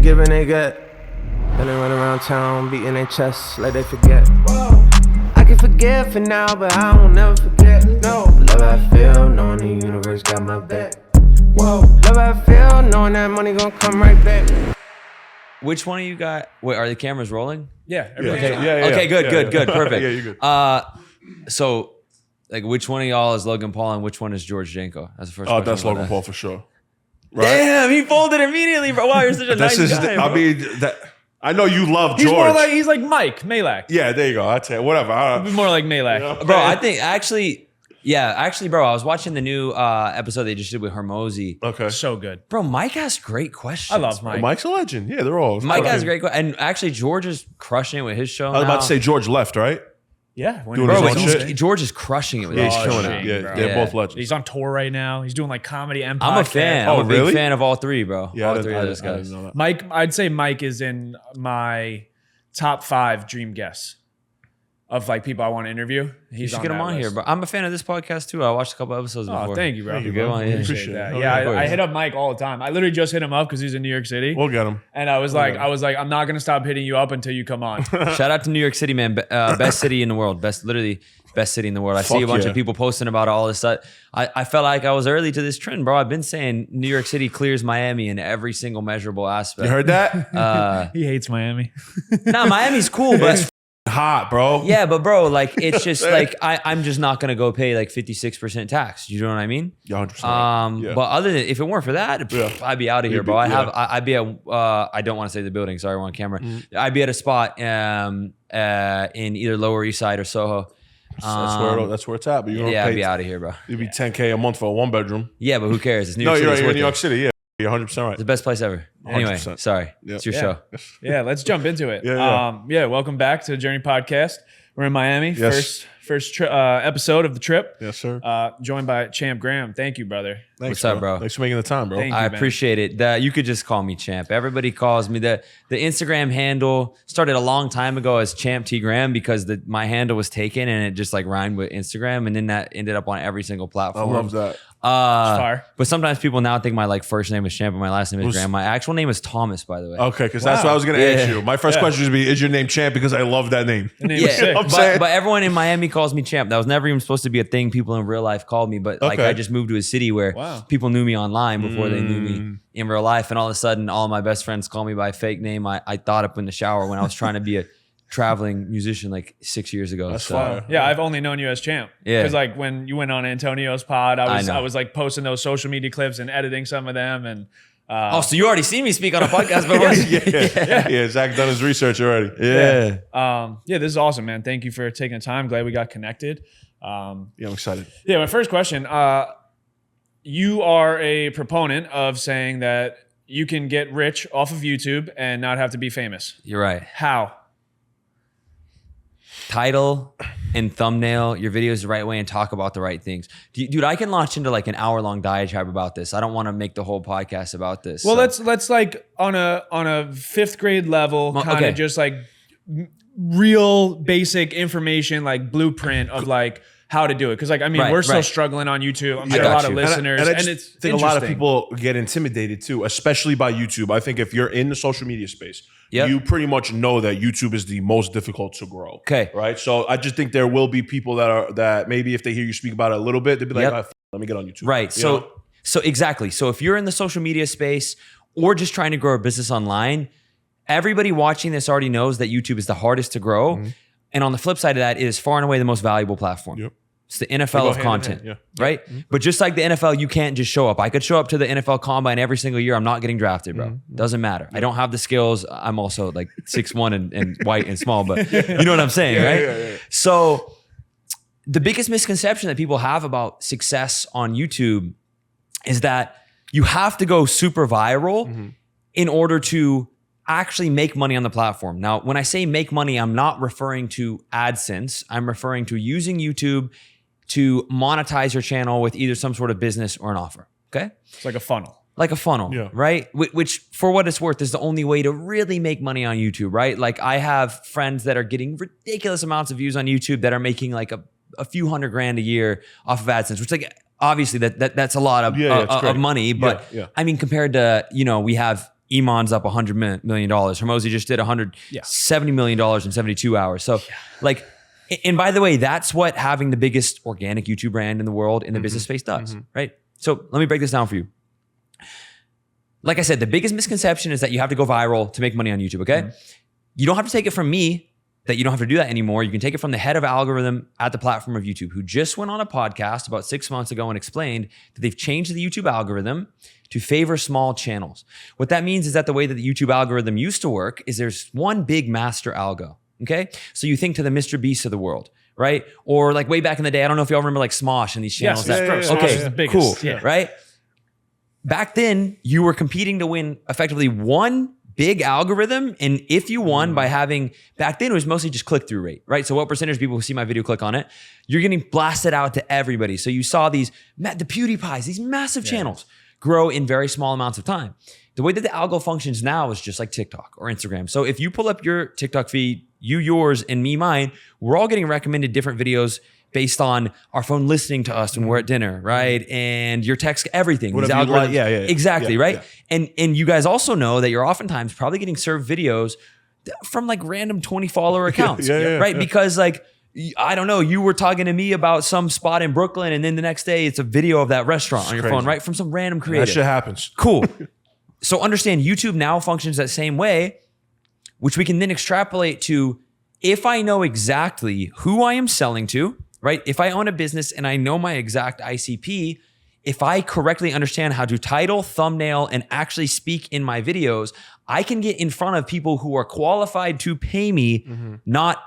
give and they get. Then they run around town beating their chests like they forget. I can forget for now, but I won't never forget. No, love I feel, knowing the universe got my back. Whoa, love I feel, knowing that money gon' come right back. Which one of you got? Wait, are the cameras rolling? Yeah. Okay, good, perfect. Yeah, you're good. So, like, which one of y'all is Logan Paul and which one is George Janko? That's the first question. Oh, that's Logan Paul for sure. Right? Damn, he folded immediately, bro. Wow, you're such a nice guy. I mean, I know you love George. He's more like Mike Malak. Yeah, there you go. I'd say whatever. More like Malak, bro. I think actually, bro. I was watching the new episode they just did with Hormozy. Okay, so good, bro. Mike has great questions. I love Mike. Mike's a legend. Yeah, they're all. Mike has great questions, and actually George is crushing it with his show. I was about to say George left, right? Yeah, doing his own shit. George is crushing it with his show. He's killing it. Yeah, they're both legends. He's on tour right now. He's doing like comedy and podcast. I'm a fan. I'm a big fan of all three, bro. Yeah, all three of those guys. Mike, I'd say Mike is in my top 5 dream guests of like people I want to interview. You should get him on here, bro. I'm a fan of this podcast too. I watched a couple episodes before. Oh, thank you, bro. Thank you, bro. I appreciate that. Yeah, I hit up Mike all the time. I literally just hit him up because he's in New York City. We'll get him. And I was like, I'm not gonna stop hitting you up until you come on. Shout out to New York City, man. Best city in the world. Literally best city in the world. I see a bunch of people posting about all this stuff. I felt like I was early to this trend, bro. I've been saying New York City clears Miami in every single measurable aspect. You heard that? He hates Miami. Nah, Miami's cool, but it's hot, bro. Yeah, but bro, like it's just like I'm just not gonna go pay like 56% tax. You know what I mean? 100%. But other than if it weren't for that, I'd be out of here, bro. I'd be at I don't want to say the building. Sorry, we're on camera. I'd be at a spot in either Lower East Side or Soho. That's where it's at. But I'd be out of here, bro. You'd be $10K a month for a 1-bedroom. Yeah, but who cares? It's New York City. No, you're in New York City. Yeah, you're 100% right. It's the best place ever. Anyway, 100%. Sorry, it's your show. Yeah, let's jump into it. Yeah. Welcome back to the Journey Podcast. We're in Miami. Yes. First episode of the trip. Yes, sir. Joined by ChampTGram. Thank you, brother. Thanks, What's up, bro? Thanks for making the time, bro. Thank you, I man. appreciate it. You could just call me Champ. Everybody calls me the Instagram handle started a long time ago as ChampTGram because my handle was taken and it just like rhymed with Instagram, and then that ended up on every single platform. I love that. Fire. But sometimes people now think my like first name is Champ and my last name is Graham. My actual name is Thomas, by the way. Okay, because that's what I was going to ask you. My first question would be, is your name Champ? Because I love that name. The name is sick. But everyone in Miami calls me Champ. That was never even supposed to be a thing people in real life called me. But like I just moved to a city where people knew me online before they knew me in real life. And all of a sudden, all my best friends call me by a fake name I thought up in the shower when I was trying to be a traveling musician like 6 years ago. That's fire. Yeah, I've only known you as Champ. Yeah. Because like when you went on Antonio's pod, I was like posting those social media clips and editing some of them. And so you already seen me speak on a podcast before? Yeah, Zach done his research already. Yeah. This is awesome, man. Thank you for taking the time. Glad we got connected. I'm excited. Yeah, my first question. You are a proponent of saying that you can get rich off of YouTube and not have to be famous. You're right. How? Title and thumbnail your videos the right way and talk about the right things. Dude, I can launch into like an hour-long diatribe about this. I don't want to make the whole podcast about this. Well, let's like on a fifth grade level, kind of just like real basic information, like blueprint of like how to do it. Because like, I mean, we're still struggling on YouTube. I'm sure a lot of listeners. And I think a lot of people get intimidated too, especially by YouTube. I think if you're in the social media space, you pretty much know that YouTube is the most difficult to grow. Okay. Right. So I just think there will be people that maybe if they hear you speak about it a little bit, they'll be like, let me get on YouTube. Right. So exactly. So if you're in the social media space or just trying to grow a business online, everybody watching this already knows that YouTube is the hardest to grow. Mm-hmm. And on the flip side of that, it is far and away the most valuable platform. Yep. It's the NFL of content, right? Mm-hmm. But just like the NFL, you can't just show up. I could show up to the NFL Combine every single year. I'm not getting drafted, bro. Mm-hmm. Doesn't matter. I don't have the skills. I'm also like 6'1" and white and small, but you know what I'm saying, right? Yeah. So the biggest misconception that people have about success on YouTube is that you have to go super viral in order to actually make money on the platform. Now, when I say make money, I'm not referring to AdSense. I'm referring to using YouTube to monetize your channel with either some sort of business or an offer, okay? It's like a funnel. Like a funnel, right? Which, for what it's worth, is the only way to really make money on YouTube, right? Like I have friends that are getting ridiculous amounts of views on YouTube that are making like a few $100,000 a year off of AdSense, which like obviously that's a lot of money, but I mean, compared to, we have Iman's up $100 million. Hormozi just did $170 million in 72 hours. So like, and by the way, that's what having the biggest organic YouTube brand in the world in the business space does, right? So let me break this down for you. Like I said, the biggest misconception is that you have to go viral to make money on YouTube, okay? You don't have to take it from me that you don't have to do that anymore. You can take it from the head of algorithm at the platform of YouTube, who just went on a podcast about 6 months ago and explained that they've changed the YouTube algorithm to favor small channels. What that means is that the way that the YouTube algorithm used to work is there's one big master algo, okay? So you think to the Mr. Beast of the world, right? Or like way back in the day, I don't know if y'all remember like Smosh and these channels. Smosh is the biggest. Cool, right? Back then, you were competing to win effectively one big algorithm. And if you won by having, back then it was mostly just click-through rate, right? So what percentage of people who see my video click on it, you're getting blasted out to everybody. So you saw the PewDiePies, these massive channels grow in very small amounts of time. The way that the algo functions now is just like TikTok or Instagram. So if you pull up your TikTok feed, yours and me mine, we're all getting recommended different videos based on our phone listening to us when we're at dinner, right? And your text, everything. These algorithms, exactly, right? Yeah. And you guys also know that you're oftentimes probably getting served videos from like random 20 follower accounts, right? Because like, I don't know, you were talking to me about some spot in Brooklyn and then the next day it's a video of that restaurant on your phone, right? From some random creator. That shit happens. Cool. So understand YouTube now functions that same way, which we can then extrapolate to if I know exactly who I am selling to, right? If I own a business and I know my exact ICP, if I correctly understand how to title, thumbnail, and actually speak in my videos, I can get in front of people who are qualified to pay me, not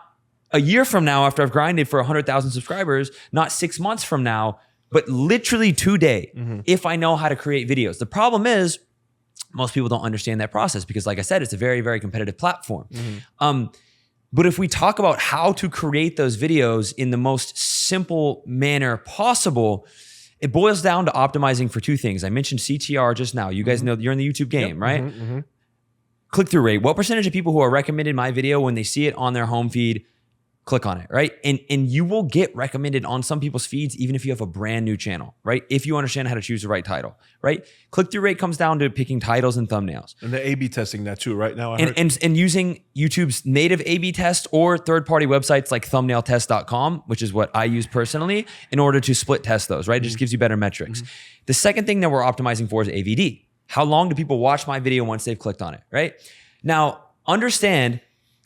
a year from now after I've grinded for 100,000 subscribers, not 6 months from now, but literally today, if I know how to create videos. The problem is, most people don't understand that process because like I said, it's a very, very competitive platform. But if we talk about how to create those videos in the most simple manner possible, it boils down to optimizing for two things. I mentioned CTR just now. You guys know you're in the YouTube game, right? Click-through rate. What percentage of people who are recommended my video when they see it on their home feed click on it, right? And you will get recommended on some people's feeds, even if you have a brand new channel, right? If you understand how to choose the right title, right? Click-through rate comes down to picking titles and thumbnails. And they're A/B testing that too, right now. And using YouTube's native A/B test or third-party websites like thumbnailtest.com, which is what I use personally, in order to split test those, right? It just gives you better metrics. The second thing that we're optimizing for is AVD. How long do people watch my video once they've clicked on it, right? Now, understand,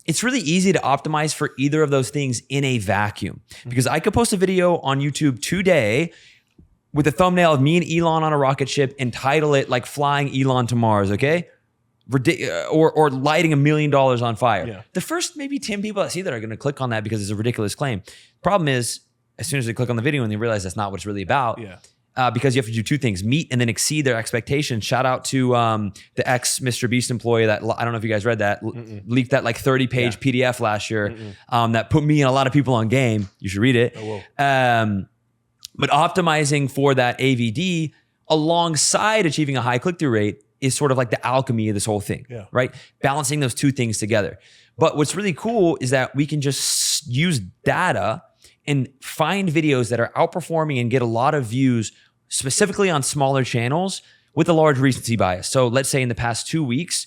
it's really easy to optimize for either of those things in a vacuum because I could post a video on YouTube today with a thumbnail of me and Elon on a rocket ship and title it like flying Elon to Mars, okay? Or lighting $1 million on fire. Yeah. The first maybe 10 people that see that are going to click on that because it's a ridiculous claim. Problem is, as soon as they click on the video and they realize that's not what it's really about, because you have to do two things: meet and then exceed their expectations. Shout out to the ex Mr. Beast employee that, I don't know if you guys read that, leaked that like 30-page PDF last year that put me and a lot of people on game. You should read it. But optimizing for that AVD alongside achieving a high click-through rate is sort of like the alchemy of this whole thing, right? Balancing those two things together. But what's really cool is that we can just use data and find videos that are outperforming and get a lot of views specifically on smaller channels with a large recency bias. So let's say in the past 2 weeks,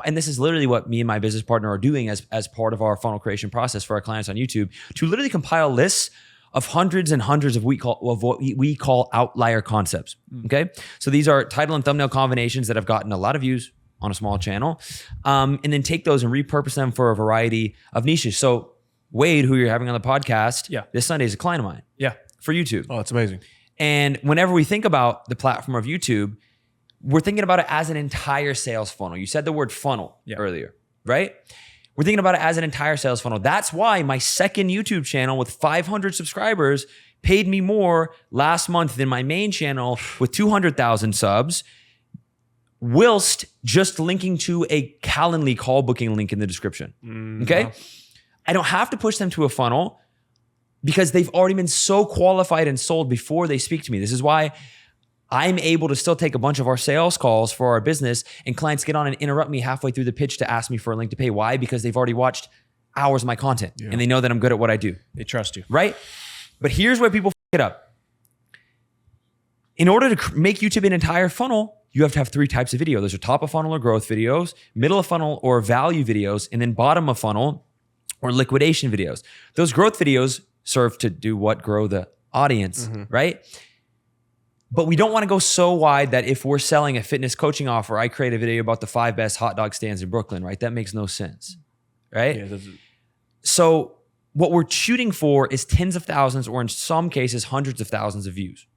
and this is literally what me and my business partner are doing as part of our funnel creation process for our clients on YouTube, to literally compile lists of hundreds and hundreds of what we call outlier concepts, okay? So these are title and thumbnail combinations that have gotten a lot of views on a small channel, and then take those and repurpose them for a variety of niches. So Wade, who you're having on the podcast, this Sunday is a client of mine for YouTube. Oh, that's amazing. And whenever we think about the platform of YouTube, we're thinking about it as an entire sales funnel. You said the word funnel earlier, right? We're thinking about it as an entire sales funnel. That's why my second YouTube channel with 500 subscribers paid me more last month than my main channel with 200,000 subs, whilst just linking to a Calendly call booking link in the description, okay? I don't have to push them to a funnel because they've already been so qualified and sold before they speak to me. This is why I'm able to still take a bunch of our sales calls for our business and clients get on and interrupt me halfway through the pitch to ask me for a link to pay. Why? Because they've already watched hours of my content and they know that I'm good at what I do. They trust you. Right? But here's where people f it up. In order to make YouTube an entire funnel, you have to have 3 types of video. Those are top of funnel or growth videos, middle of funnel or value videos, and then bottom of funnel or liquidation videos. Those growth videos serve to do what? Grow the audience, right? But we don't want to go so wide that if we're selling a fitness coaching offer, I create a video about the 5 best hot dog stands in Brooklyn, right? That makes no sense, right? Yeah, so what we're shooting for is tens of thousands, or in some cases, hundreds of thousands of views.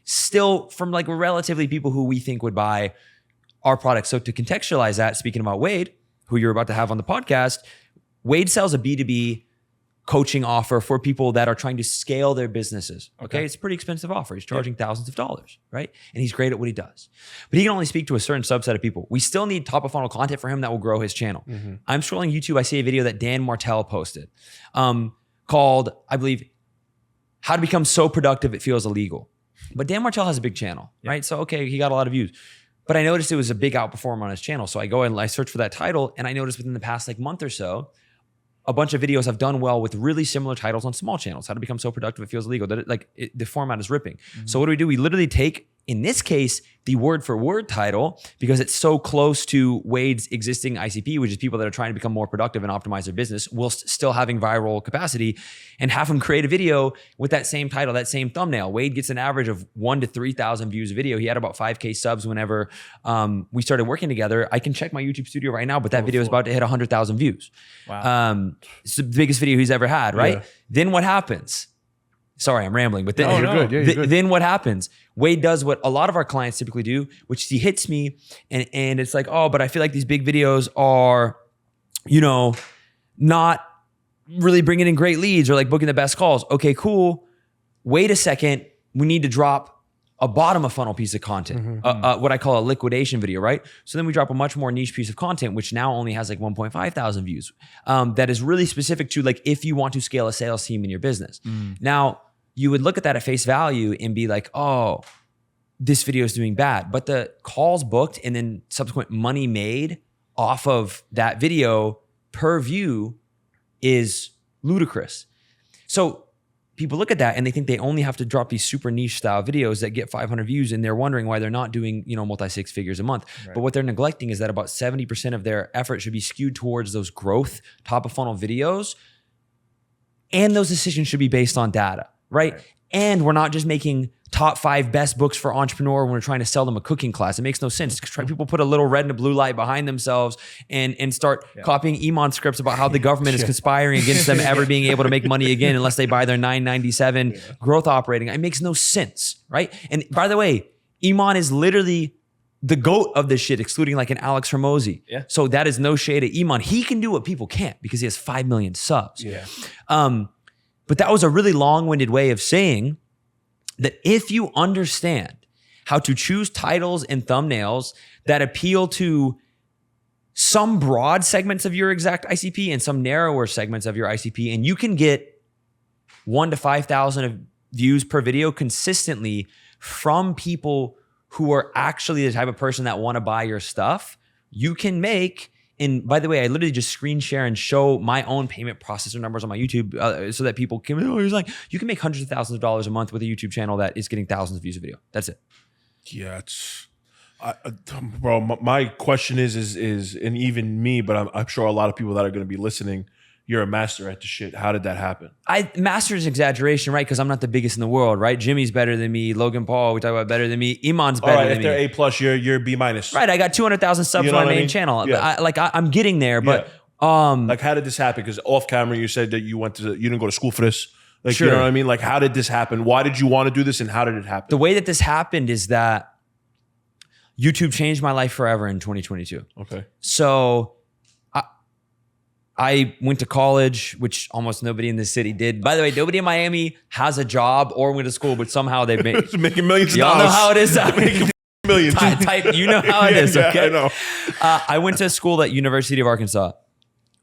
Still from like relatively people who we think would buy our product. So to contextualize that, speaking about Wade, who you're about to have on the podcast, Wade sells a B2B coaching offer for people that are trying to scale their businesses. Okay. It's a pretty expensive offer. He's charging thousands of dollars, right? And he's great at what he does. But he can only speak to a certain subset of people. We still need top of funnel content for him that will grow his channel. I'm scrolling YouTube. I see a video that Dan Martell posted called, I believe, How to Become So Productive It Feels Illegal. But Dan Martell has a big channel, right? So, okay, he got a lot of views. But I noticed it was a big outperformer on his channel. So I go and I search for that title, and I noticed within the past like month or so, a bunch of videos have done well with really similar titles on small channels. How to Become So Productive It Feels Illegal. The format is ripping. So what do? We literally take, in this case, the word for word title, because it's so close to Wade's existing ICP, which is people that are trying to become more productive and optimize their business whilst still having viral capacity, and have them create a video with that same title, that same thumbnail. Wade gets an average of 1,000 to 3,000 views a video. He had about 5K subs whenever we started working together. I can check my YouTube studio right now, but that video is about to hit 100,000 views. Wow. It's the biggest video he's ever had, right? Yeah. Then what happens? Sorry, I'm rambling, but then, you're good. Yeah, you're good. Then what happens? Wade does what a lot of our clients typically do, which he hits me and it's like, oh, but I feel like these big videos are, not really bringing in great leads or like booking the best calls. Okay, cool. Wait a second. We need to drop a bottom of funnel piece of content, what I call a liquidation video, right? So then we drop a much more niche piece of content, which now only has like 1.5 thousand views. That is really specific to like if you want to scale a sales team in your business. Now, you would look at that at face value and be like, oh, this video is doing bad. But the calls booked and then subsequent money made off of that video per view is ludicrous. So people look at that and they think they only have to drop these super niche style videos that get 500 views, and they're wondering why they're not doing, multi 6 figures a month. Right. But what they're neglecting is that about 70% of their effort should be skewed towards those growth top of funnel videos. And those decisions should be based on data. Right? And we're not just making top 5 best books for entrepreneur when we're trying to sell them a cooking class. It makes no sense. People put a little red and a blue light behind themselves and start copying Iman scripts about how the government is conspiring against them ever being able to make money again unless they buy their 997 growth operating. It makes no sense, right? And by the way, Iman is literally the GOAT of this shit, excluding like an Alex Hormozi. Yeah. So that is no shade at Iman. He can do what people can't because he has 5 million subs. Yeah. But that was a really long-winded way of saying that if you understand how to choose titles and thumbnails that appeal to some broad segments of your exact ICP and some narrower segments of your ICP, and you can get 1,000 to 5,000 views per video consistently from people who are actually the type of person that want to buy your stuff, you can make. And by the way, I literally just screen share and show my own payment processor numbers on my YouTube so that people can, he's like, you can make hundreds of thousands of dollars a month with a YouTube channel that is getting thousands of views a video. That's it. Yeah, bro, my question is, and even me, but I'm sure a lot of people that are going to be listening, you're a master at the shit. How did that happen? Master is exaggeration, right? Because I'm not the biggest in the world, right? Jimmy's better than me. Logan Paul, we talk about better than me. Iman's better than me. If they're A+, you're B-. Right, I got 200,000 subs on my main channel. Yeah. I'm getting there, but like, how did this happen? Because off camera, you said that you didn't go to school for this. Like, sure. You know what I mean? Like, how did this happen? Why did you want to do this, and how did it happen? The way that this happened is that YouTube changed my life forever in 2022. Okay. So I went to college, which almost nobody in the city did. By the way, nobody in Miami has a job or went to school, but somehow they've made making millions of y'all dollars. Know how it is. Making millions. You know how it is. Okay. I know. I went to school at University of Arkansas.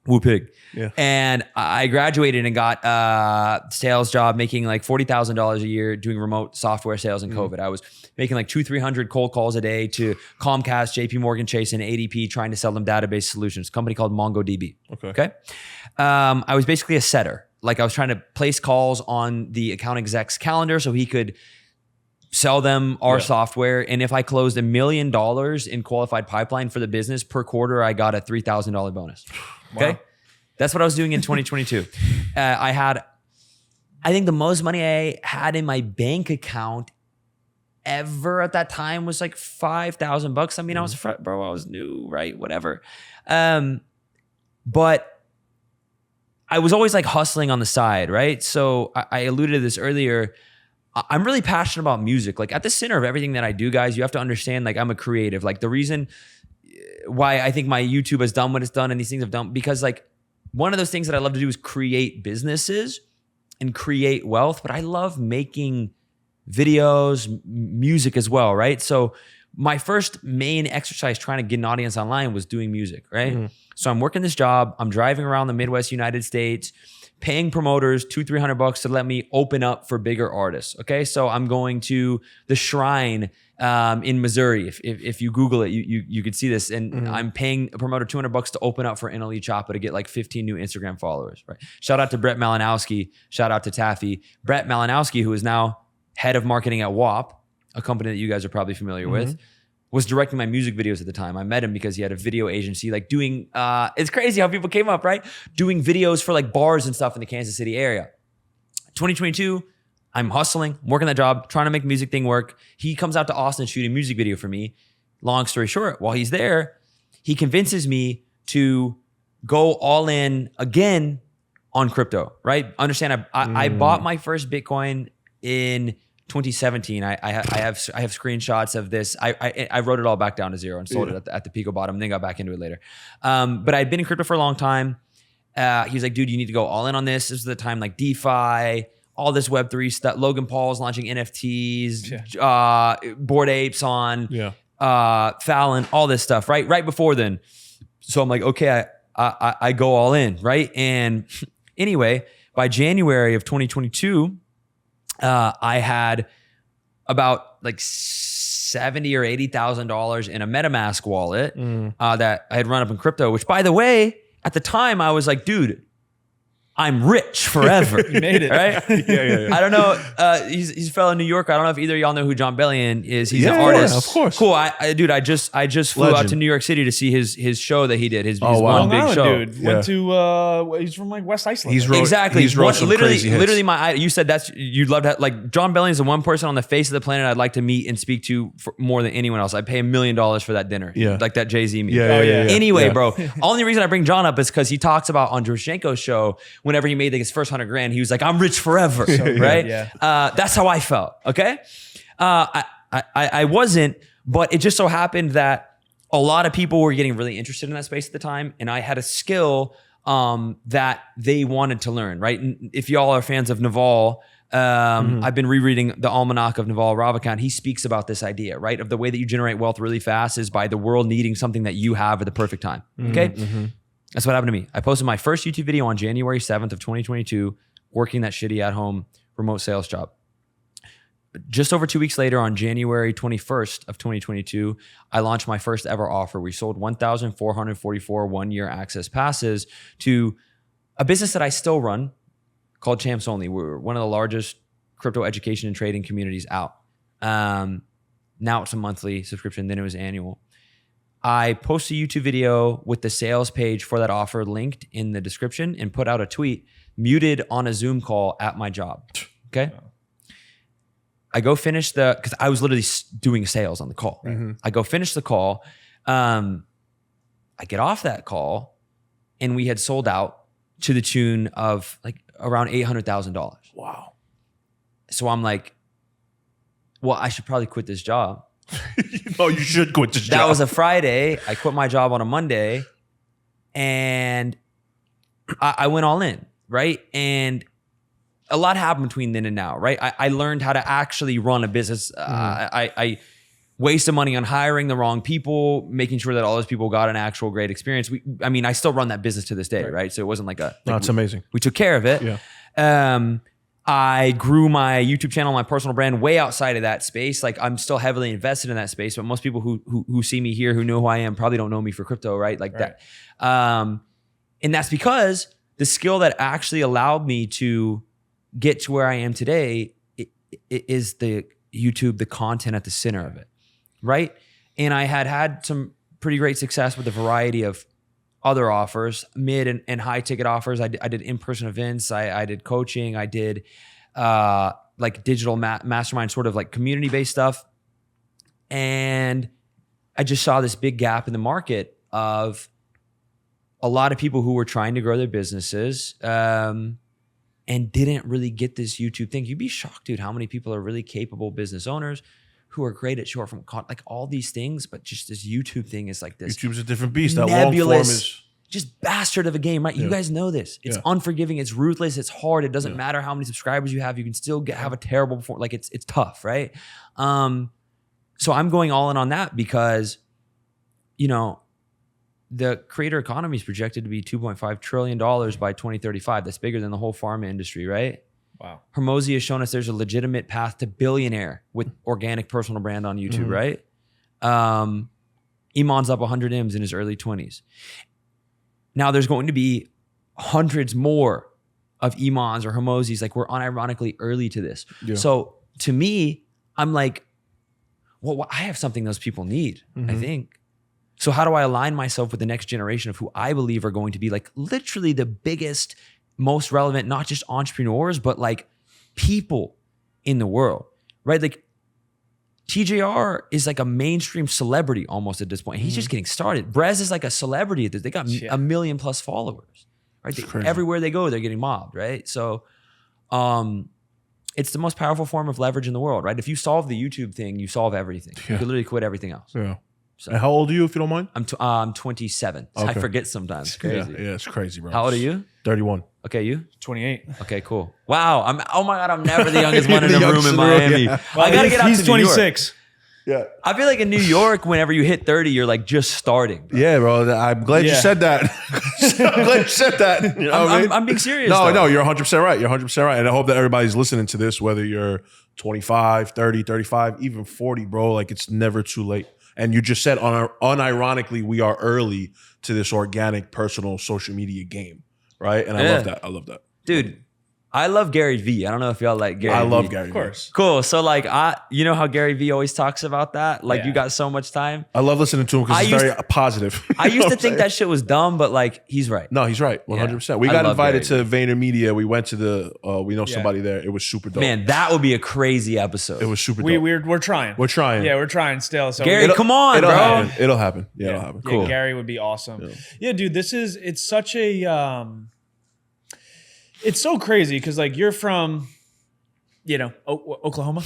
Woo pig. Yeah. And I graduated and got a sales job making like $40,000 a year doing remote software sales in COVID. I was making like 200-300 cold calls a day to Comcast, JP Morgan Chase, and ADP, trying to sell them database solutions, a company called MongoDB. Okay. I was basically a setter. Like, I was trying to place calls on the account exec's calendar so he could sell them our software. And if I closed $1 million in qualified pipeline for the business per quarter, I got a $3,000 bonus. Okay. Wow. That's what I was doing in 2022. I think the most money I had in my bank account ever at that time was like $5,000. I mean, I was new, right? Whatever. But I was always like hustling on the side, right? So I alluded to this earlier. I'm really passionate about music. Like at the center of everything that I do, guys, you have to understand, like I'm a creative. Like the reason why I think my YouTube has done what it's done and these things have done, because like one of those things that I love to do is create businesses and create wealth, but I love making videos, music as well, right? So my first main exercise trying to get an audience online was doing music, right? Mm-hmm. So I'm working this job. I'm driving around the Midwest United States, paying promoters $200-300 to let me open up for bigger artists. Okay, so I'm going to the Shrine in Missouri. If you Google it, you could see this. And I'm paying a promoter $200 to open up for NLE Choppa to get like 15 new Instagram followers. Right. Shout out to Brett Malinowski. Shout out to Taffy. Brett Malinowski, who is now head of marketing at WAP, a company that you guys are probably familiar with, was directing my music videos at the time. I met him because he had a video agency, like doing, it's crazy how people came up, right? Doing videos for like bars and stuff in the Kansas City area. 2022, I'm hustling, working that job, trying to make the music thing work. He comes out to Austin shooting a music video for me. Long story short, while he's there, he convinces me to go all in again on crypto, right? Understand, I bought my first Bitcoin in 2017. I have screenshots of this. I wrote it all back down to zero and sold it at the Pico bottom, and then got back into it later. But I'd been in crypto for a long time. He was like, dude, you need to go all in on this. This is the time, like DeFi, all this Web3 stuff. Logan Paul's launching NFTs, Bored Apes on Fallon, all this stuff, right? Right before then. So I'm like, okay, I go all in, right? And anyway, by January of 2022, I had about like $70,000 or $80,000 in a MetaMask wallet that I had run up in crypto, which, by the way, at the time I was like, dude, I'm rich forever. You made it. Right? Yeah. I don't know. He's a fellow New Yorker. I don't know if either of y'all know who John Bellion is. He's an artist. Of course. Cool. I just flew out to New York City to see his show that he did. His one big Island, show. Dude. Went to he's from like West Iceland. Exactly. He's wrote some crazy hits. Literally you said you'd love to, like, John Bellion is the one person on the face of the planet I'd like to meet and speak to for more than anyone else. I'd pay $1 million for that dinner. Yeah. Like that Jay-Z meet. Yeah. Bro, only reason I bring John up is because he talks about on Droshenko's show, whenever he made like his first $100,000, he was like, I'm rich forever. Right? Yeah. That's how I felt. Okay. I wasn't, but it just so happened that a lot of people were getting really interested in that space at the time. And I had a skill that they wanted to learn, right? And if y'all are fans of Naval, I've been rereading the Almanac of Naval Ravikant. He speaks about this idea, right? Of the way that you generate wealth really fast is by the world needing something that you have at the perfect time. Okay. That's what happened to me. I posted my first YouTube video on January 7th of 2022, working that shitty at-home remote sales job. Just over 2 weeks later, on January 21st of 2022, I launched my first ever offer. We sold 1,444 one-year access passes to a business that I still run called Champs Only. We're one of the largest crypto education and trading communities out. Now it's a monthly subscription, then it was annual. I posted a YouTube video with the sales page for that offer linked in the description and put out a tweet, muted on a Zoom call at my job. Okay. I go finish because I was literally doing sales on the call. Right? I go finish the call. I get off that call and we had sold out to the tune of like around $800,000. Wow. So I'm like, well, I should probably quit this job. No, you should quit this job. That was a Friday. I quit my job on a Monday and I went all in, right? And a lot happened between then and now, right? I learned how to actually run a business. I wasted money on hiring the wrong people, making sure that all those people got an actual great experience. I still run that business to this day, right? So it wasn't like it's amazing. We took care of it. Yeah. I grew my YouTube channel, my personal brand way outside of that space. Like I'm still heavily invested in that space, but most people who see me here, who know who I am, probably don't know me for crypto, right? That. And that's because the skill that actually allowed me to get to where I am today is the YouTube the content at the center of it, right? And I had some pretty great success with a variety of other offers, mid and high ticket offers. I did in-person events. I did coaching. I did like digital mastermind, sort of like community-based stuff. And I just saw this big gap in the market of a lot of people who were trying to grow their businesses and didn't really get this YouTube thing. You'd be shocked, dude, how many people are really capable business owners who are great at short form content, like all these things, but just this YouTube thing is like this. YouTube's a different beast. That nebulous, long form is just bastard of a game, right? You guys know this. It's unforgiving. It's ruthless. It's hard. It doesn't matter how many subscribers you have. You can still have a terrible performance. Like it's tough, right? So I'm going all in on that because, you know, the creator economy is projected to be $2.5 trillion by 2035. That's bigger than the whole pharma industry, right? Wow. Hormozi has shown us there's a legitimate path to billionaire with organic personal brand on YouTube, right? Iman's up 100 M's in his early 20s. Now there's going to be hundreds more of Imans or Hormozis. Like we're unironically early to this. Yeah. So to me, I'm like, well, I have something those people need, I think. So how do I align myself with the next generation of who I believe are going to be like literally the biggest, most relevant, not just entrepreneurs, but like people in the world, right? Like TJR is like a mainstream celebrity almost at this point. He's just getting started. Brez is like a celebrity at this. They got a million plus followers, right? Everywhere they go, they're getting mobbed, right? So it's the most powerful form of leverage in the world, right? If you solve the YouTube thing, you solve everything. You could literally quit everything else. Yeah. So, and how old are you, if you don't mind? I'm 27. Okay. I forget sometimes. It's crazy. Yeah, it's crazy, bro. How old are you? 31. Okay, you? 28. Okay, cool. Wow. Oh my God, I'm never the youngest one in the room in Miami. Yeah. Well, I gotta get out to 26. Yeah. I feel like in New York, whenever you hit 30, you're like just starting. Bro. Yeah, bro. I'm glad you said that. I'm glad you said that. You know I'm being serious. No, you're 100% right. You're 100% right. And I hope that everybody's listening to this, whether you're 25, 30, 35, even 40, bro. Like it's never too late. And you just said, unironically, we are early to this organic, personal social media game, right? And I love that. I love that. Dude, I love Gary Vee. I don't know if y'all like Gary Vee. I love Gary Vee. Of course. Cool. So like, you know how Gary Vee always talks about that? Like you got so much time. I love listening to him because it's very positive. I used to think that shit was dumb, but like he's right. No, he's right. 100%. We got invited to VaynerMedia. We went to the, we know somebody there. It was super dope. Man, that would be a crazy episode. It was super dope. We're trying. We're trying. Yeah, we're trying still. So Gary, come on, it'll bro. Happen. It'll happen. Yeah, it'll happen. Cool. Yeah, Gary would be awesome. Yeah, dude, it's such a, it's so crazy because like you're from, you know, Oklahoma,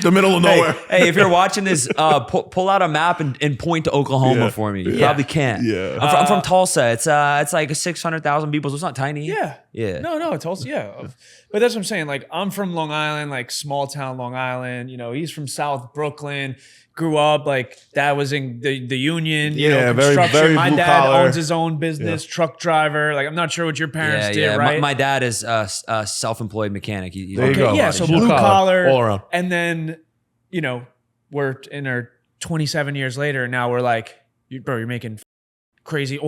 the middle of nowhere. Hey, if you're watching this, pull out a map and point to Oklahoma for me. You probably can't. Yeah, I'm from Tulsa. It's like 600,000 people, so it's not tiny. Yeah. No, Tulsa. Yeah, but that's what I'm saying. Like I'm from Long Island, like small town Long Island. You know, he's from South Brooklyn. Grew up like dad was in the union, you know, construction. Very my blue dad collar. owns his own business, truck driver. Like I'm not sure what your parents did, right? My dad is a self-employed mechanic. There you go. Yeah, so blue collar all around. And then, you know, we're in our 27 years later, and now we're like, bro, you're making crazy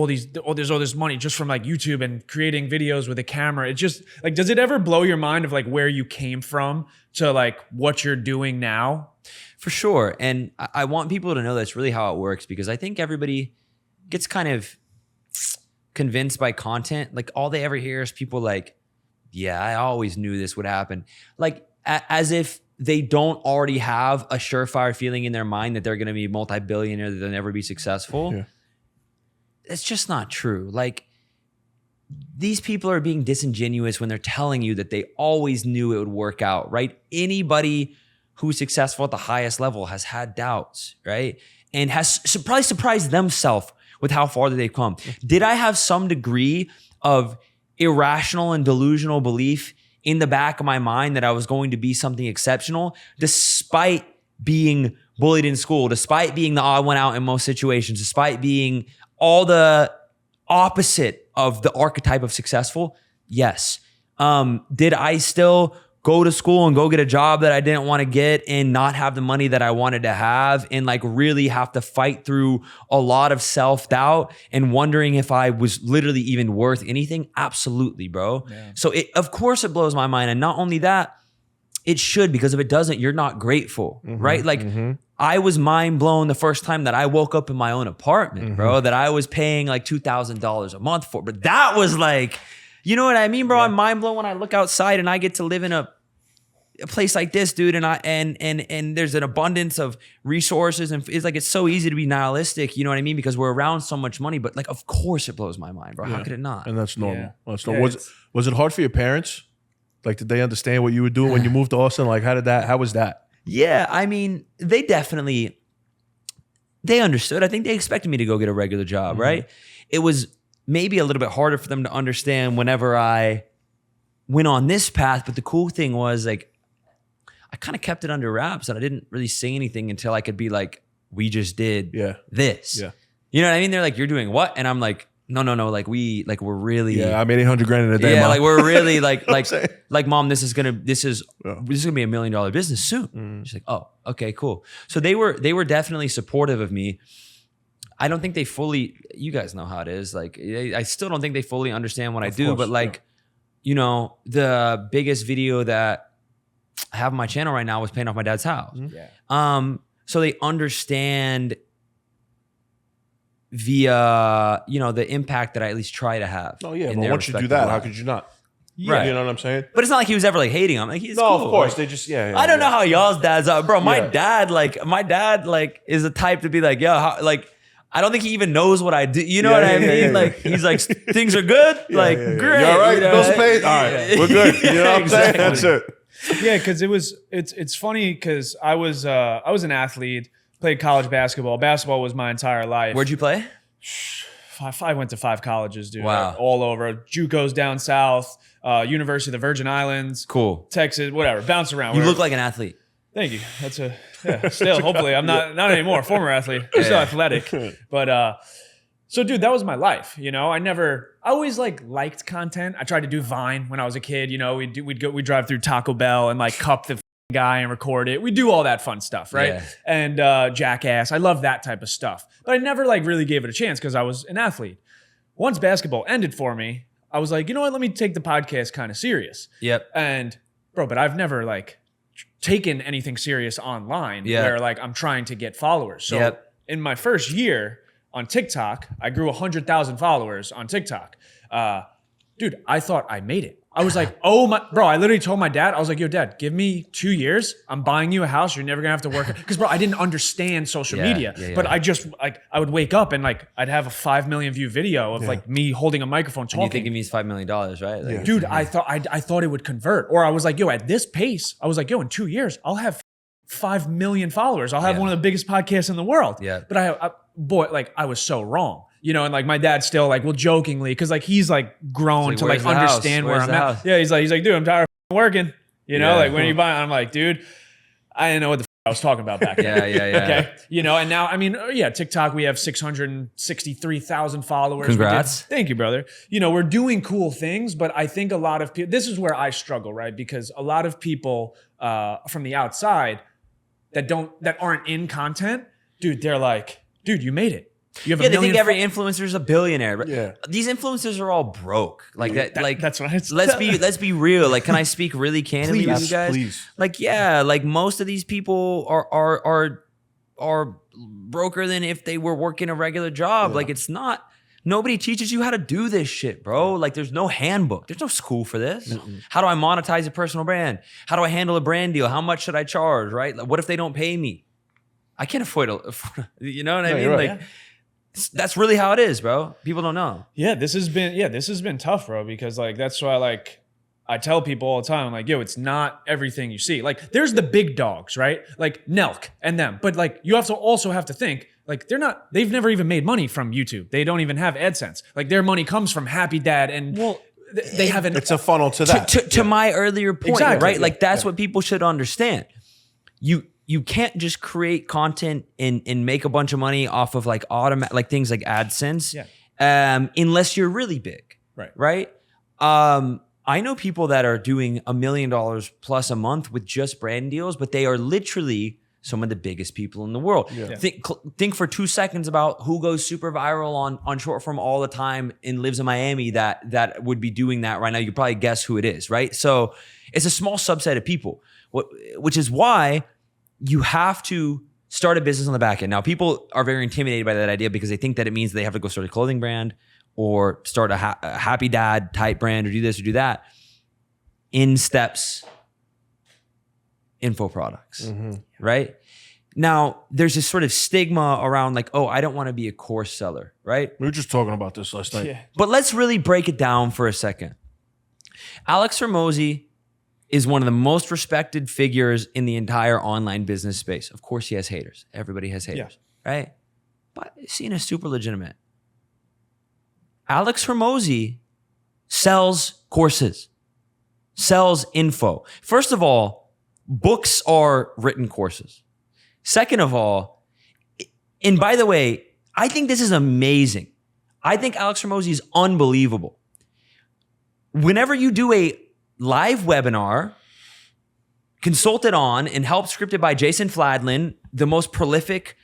there's all this money just from like YouTube and creating videos with a camera. It just like, does it ever blow your mind of like where you came from to like what you're doing now? For sure. And I want people to know that's really how it works, because I think everybody gets kind of convinced by content. Like all they ever hear is people like, yeah, I always knew this would happen. Like as if they don't already have a surefire feeling in their mind that they're going to be multi-billionaire, that they'll never be successful. Yeah. It's just not true. Like these people are being disingenuous when they're telling you that they always knew it would work out, right? Anybody who's successful at the highest level has had doubts, right? And has probably surprised themselves with how far that they've come. Did I have some degree of irrational and delusional belief in the back of my mind that I was going to be something exceptional, despite being bullied in school, despite being the odd one out in most situations, despite being all the opposite of the archetype of successful? Yes. Did I still go to school and go get a job that I didn't want to get and not have the money that I wanted to have and like really have to fight through a lot of self-doubt and wondering if I was literally even worth anything? Absolutely, bro. Yeah. So of course it blows my mind. And not only that, It should, because if it doesn't, you're not grateful, right? Like I was mind blown the first time that I woke up in my own apartment, bro, that I was paying like $2,000 a month for. But that was like, you know what I mean, bro? I'm mind blown when I look outside and I get to live in a place like this, dude, and there's an abundance of resources, and it's like it's so easy to be nihilistic, you know what I mean? Because we're around so much money, but like of course it blows my mind, bro. How could it not? And that's normal. That's normal. Was it hard for your parents? Like, did they understand what you were doing when you moved to Austin? Like, how was that? Yeah, I mean, they understood. I think they expected me to go get a regular job, right? It was maybe a little bit harder for them to understand whenever I went on this path, but the cool thing was like, I kind of kept it under wraps and I didn't really say anything until I could be like, we just did this. Yeah. You know what I mean? They're like, you're doing what? And I'm like, no. Like we're really. Yeah, I made $800,000 in a day. Yeah, Mom. like we're really like mom, this is gonna be $1 million business soon. She's like, oh, okay, cool. So they were definitely supportive of me. I don't think they fully, you guys know how it is. Like, I still don't think they fully understand what I do, but like, you know, the biggest video that I have on my channel right now was paying off my dad's house. So they understand via, you know, the impact that I at least try to have. Oh yeah, but once you do that, how could you not? Right. You know what I'm saying? But it's not like he was ever like hating him. Like he's no, cool. of course. Like, They just I don't know how y'all's dads are, bro. My dad is the type to be like, yo, like I don't think he even knows what I do. You know what I mean? Like he's like, things are good. Like great. You all right? You know, Bills paid. All right, we're good. You know what I'm saying? That's it. Yeah, because it's funny because I was an athlete, played college basketball. Basketball was my entire life. Where'd you play? I went to 5 colleges, dude. Wow. All over. JUCOs down south, University of the Virgin Islands. Cool. Texas, whatever. Bounce around. You look like an athlete. Thank you. That's still, hopefully. I'm not anymore. Former athlete. I'm still athletic. But so dude, that was my life. You know, I always liked content. I tried to do Vine when I was a kid. You know, we'd drive through Taco Bell and like cup the guy and record it. We do all that fun stuff, right? Yeah. And Jackass. I love that type of stuff. But I never like really gave it a chance because I was an athlete. Once basketball ended for me, I was like, you know what? Let me take the podcast kind of serious. Yep. And bro, but I've never like taken anything serious online where like I'm trying to get followers. So in my first year on TikTok, I grew 100,000 followers on TikTok. Dude, I thought I made it. I was like, oh my, bro, I literally told my dad, I was like, yo, dad, give me 2 years. I'm buying you a house. You're never gonna have to work. Because, bro, I didn't understand social media. But I just, like, I would wake up and, like, I'd have a 5 million view video of, like, me holding a microphone talking. And you think it means $5 million, right? Like, dude, I thought it would convert. Or I was like, yo, at this pace, I was like, yo, in 2 years, I'll have 5 million followers. I'll have one of the biggest podcasts in the world. Yeah. But I was so wrong. You know, and like my dad still like will jokingly, because like he's like grown to like understand where I'm at. Yeah, he's like, dude, I'm tired of working. You know, like when you buy, I'm like, dude, I didn't know what the I was talking about back then. Yeah. Okay, you know, and now I mean, TikTok, we have 663,000 followers. Congrats. Thank you, brother. You know, we're doing cool things, but I think a lot of people. This is where I struggle, right? Because a lot of people from the outside that aren't in content, dude, they're like, dude, you made it. You have they think every influencer is a billionaire. But yeah. These influencers are all broke. Like that. Like that's what I said. Let's be real. Like, can I speak really candidly with you guys? Please. Like, yeah. Like most of these people are broker than if they were working a regular job. Yeah. Like it's not. Nobody teaches you how to do this shit, bro. Like there's no handbook. There's no school for this. How do I monetize a personal brand? How do I handle a brand deal? How much should I charge? Right? Like, what if they don't pay me? I can't afford you know what I mean? Right. Like. That's really how it is, bro. People don't know. Yeah, this has been tough, bro, because like that's why like I tell people all the time, I'm like, yo, it's not everything you see. Like there's the big dogs, right? Like Nelk and them. But like you also have to think, like they've never even made money from YouTube. They don't even have AdSense. Like their money comes from Happy Dad and they have it's a funnel to that. To my earlier point, exactly. right? Like that's what people should understand. You can't just create content and make a bunch of money off of like like things like AdSense, unless you're really big, right? I know people that are doing $1 million plus a month with just brand deals, but they are literally some of the biggest people in the world. Yeah. Think for 2 seconds about who goes super viral on short form all the time and lives in Miami that would be doing that right now. You could probably guess who it is, right? So it's a small subset of people, which is why you have to start a business on the back end. Now, people are very intimidated by that idea because they think that it means they have to go start a clothing brand or start a happy dad type brand or do this or do that. In steps info products, right? Now, there's this sort of stigma around like, oh, I don't want to be a course seller, right? We were just talking about this last night. Yeah. But let's really break it down for a second. Alex Hormozi is one of the most respected figures in the entire online business space. Of course, he has haters. Everybody has haters, right? But seen as super legitimate. Alex Hormozi sells courses, sells info. First of all, books are written courses. Second of all, and by the way, I think this is amazing. I think Alex Hormozi is unbelievable. Whenever you do a live webinar consulted on and helped scripted by Jason Fladlin, the most prolific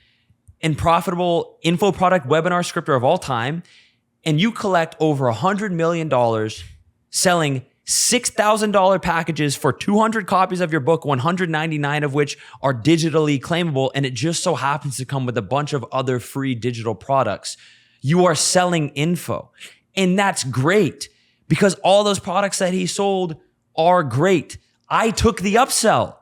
and profitable info product webinar scripter of all time, and you collect over $100 million selling $6,000 packages for 200 copies of your book, 199 of which are digitally claimable, and it just so happens to come with a bunch of other free digital products. You are selling info. And that's great because all those products that he sold are great. I took the upsell.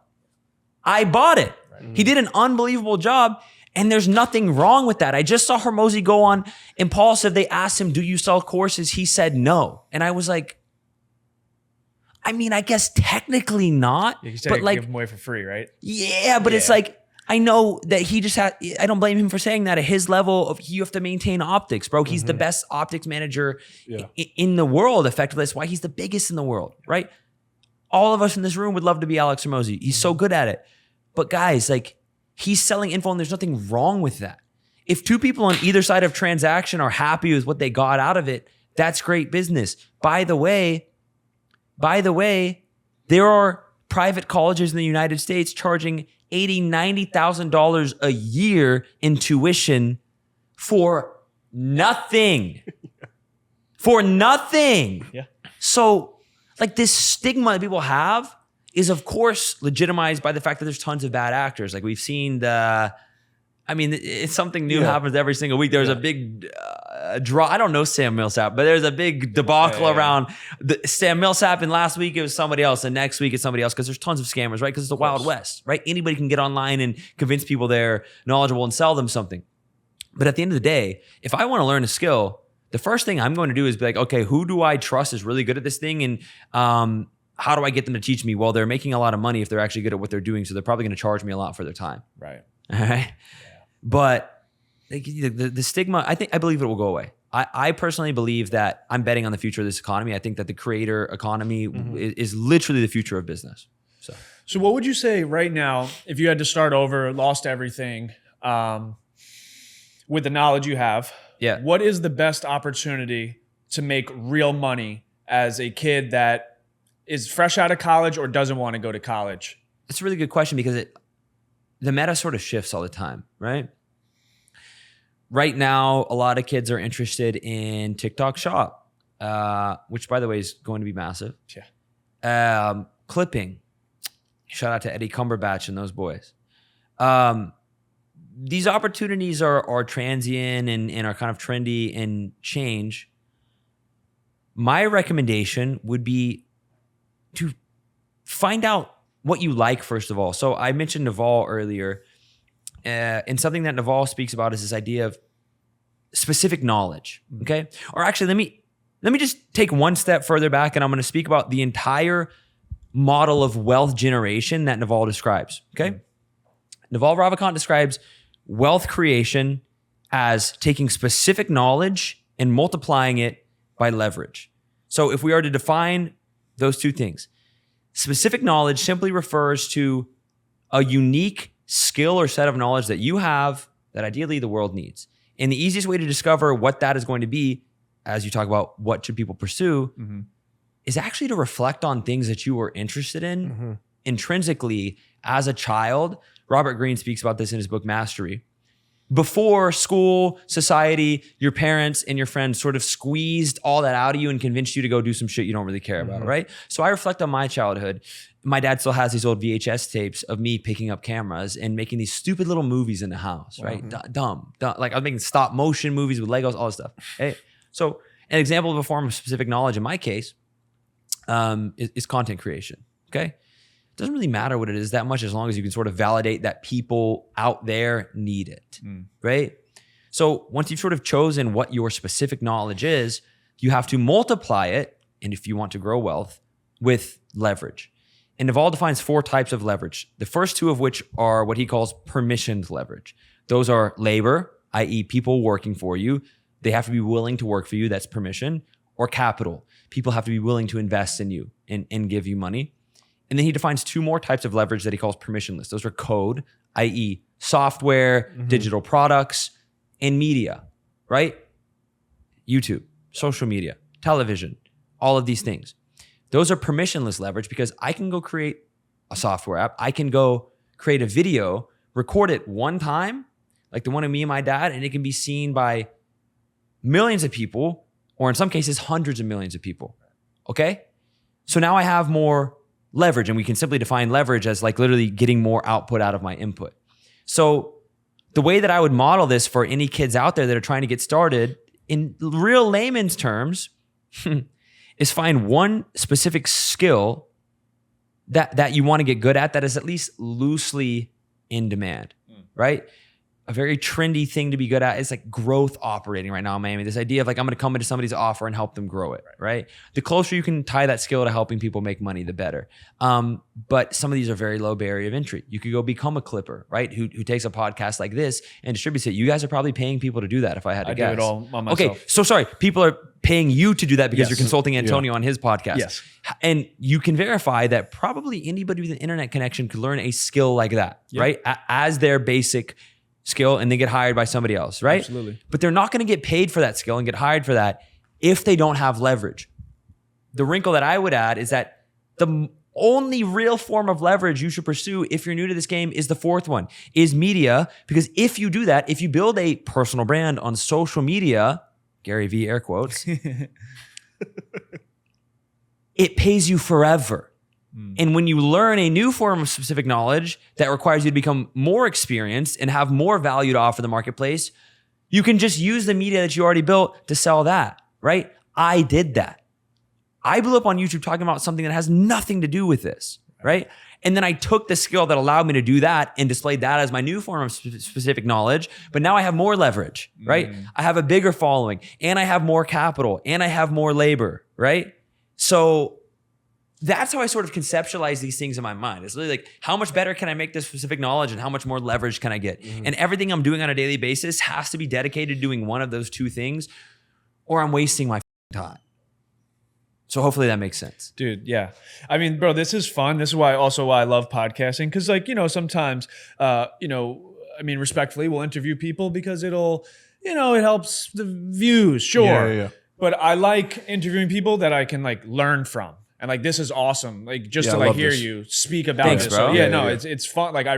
I bought it. He did an unbelievable job. And there's nothing wrong with that. I just saw Hormozi go on Impulsive. They asked him, do you sell courses? He said no. And I was like, I mean, I guess technically not. You said but like, give them away for free, right? Yeah, but it's like, I know that he just had, I don't blame him for saying that. At his level of, you have to maintain optics, bro. He's the best optics manager in the world, effectively. That's why he's the biggest in the world, right? All of us in this room would love to be Alex Hormozi. He's so good at it. But guys, like, he's selling info and there's nothing wrong with that. If two people on either side of transaction are happy with what they got out of it, that's great business. By the way, there are private colleges in the United States charging $80,000, $90,000 a year in tuition for nothing. For nothing. Yeah. So like this stigma that people have is of course legitimized by the fact that there's tons of bad actors. Like we've seen it's something new happens every single week. There's a big draw. I don't know Sam Millsap, but there's a big debacle around Sam Millsap. And last week it was somebody else, and next week it's somebody else because there's tons of scammers, right? Because it's the Wild West, right? Anybody can get online and convince people they're knowledgeable and sell them something. But at the end of the day, if I want to learn a skill, the first thing I'm going to do is be like, okay, who do I trust is really good at this thing? And how do I get them to teach me? Well, they're making a lot of money if they're actually good at what they're doing. So they're probably going to charge me a lot for their time. Right. All right. But the stigma, I believe it will go away. I personally believe that I'm betting on the future of this economy. I think that the creator economy is literally the future of business. So what would you say right now, if you had to start over, lost everything, with the knowledge you have, what is the best opportunity to make real money as a kid that is fresh out of college or doesn't want to go to college? It's a really good question because the meta sort of shifts all the time, right? Right now, a lot of kids are interested in TikTok Shop, which by the way is going to be massive. Yeah. Clipping. Shout out to Eddie Cumberbatch and those boys. These opportunities are transient and are kind of trendy and change. My recommendation would be to find out what you like, first of all. So I mentioned Naval earlier, and something that Naval speaks about is this idea of specific knowledge, okay? Or actually, let me just take one step further back, and I'm going to speak about the entire model of wealth generation that Naval describes, okay? Naval Ravikant describes wealth creation as taking specific knowledge and multiplying it by leverage. So if we are to define those two things, specific knowledge simply refers to a unique skill or set of knowledge that you have that ideally the world needs. And the easiest way to discover what that is going to be, as you talk about what should people pursue, is actually to reflect on things that you were interested in intrinsically as a child, Robert Greene speaks about this in his book, Mastery. Before school, society, your parents and your friends sort of squeezed all that out of you and convinced you to go do some shit you don't really care about, right? So I reflect on my childhood. My dad still has these old VHS tapes of me picking up cameras and making these stupid little movies in the house, right? Dumb. Like I was making stop motion movies with Legos, all this stuff. Hey, so an example of a form of specific knowledge in my case is content creation, okay? It doesn't really matter what it is that much as long as you can sort of validate that people out there need it, right? So once you've sort of chosen what your specific knowledge is, you have to multiply it, and if you want to grow wealth, with leverage. And Naval defines 4 types of leverage, the first 2 of which are what he calls permissioned leverage. Those are labor, i.e. people working for you. They have to be willing to work for you, that's permission, or capital. People have to be willing to invest in you and give you money. And then he defines 2 more types of leverage that he calls permissionless. Those are code, i.e. software, digital products, and media, right? YouTube, social media, television, all of these things. Those are permissionless leverage because I can go create a software app. I can go create a video, record it one time, like the one of me and my dad, and it can be seen by millions of people, or in some cases, hundreds of millions of people, okay? So now I have more leverage, and we can simply define leverage as like literally getting more output out of my input. So the way that I would model this for any kids out there that are trying to get started in real layman's terms is find one specific skill that you want to get good at that is at least loosely in demand, right? A very trendy thing to be good at is like growth operating right now in Miami. This idea of like, I'm going to come into somebody's offer and help them grow it, right? The closer you can tie that skill to helping people make money, the better. But some of these are very low barrier of entry. You could go become a clipper, right? Who takes a podcast like this and distributes it. You guys are probably paying people to do that if I had to guess. I do it all on myself. Okay, so sorry. People are paying you to do that because you're consulting Antonio on his podcast. Yes. And you can verify that probably anybody with an internet connection could learn a skill like that, right? As their basic skill, and they get hired by somebody else, right? Absolutely. But they're not going to get paid for that skill and get hired for that if they don't have leverage. The wrinkle that I would add is that the only real form of leverage you should pursue if you're new to this game is the 4th one, is media. Because if you do that, if you build a personal brand on social media, Gary V air quotes, it pays you forever. And when you learn a new form of specific knowledge that requires you to become more experienced and have more value to offer the marketplace, you can just use the media that you already built to sell that, right? I did that. I blew up on YouTube talking about something that has nothing to do with this, right? And then I took the skill that allowed me to do that and displayed that as my new form of specific knowledge. But now I have more leverage, right? I have a bigger following, and I have more capital, and I have more labor, right? So that's how I sort of conceptualize these things in my mind. It's really like, how much better can I make this specific knowledge and how much more leverage can I get? And everything I'm doing on a daily basis has to be dedicated to doing one of those 2 things, or I'm wasting my time. So hopefully that makes sense. Dude, yeah. I mean, bro, this is fun. This is why I love podcasting. Because like, sometimes, respectfully, we'll interview people because it'll, it helps the views, sure. Yeah. But I like interviewing people that I can like learn from. And like, this is awesome. Like just to like hear you speak about Thanks, it. bro. So yeah, it's fun. Like I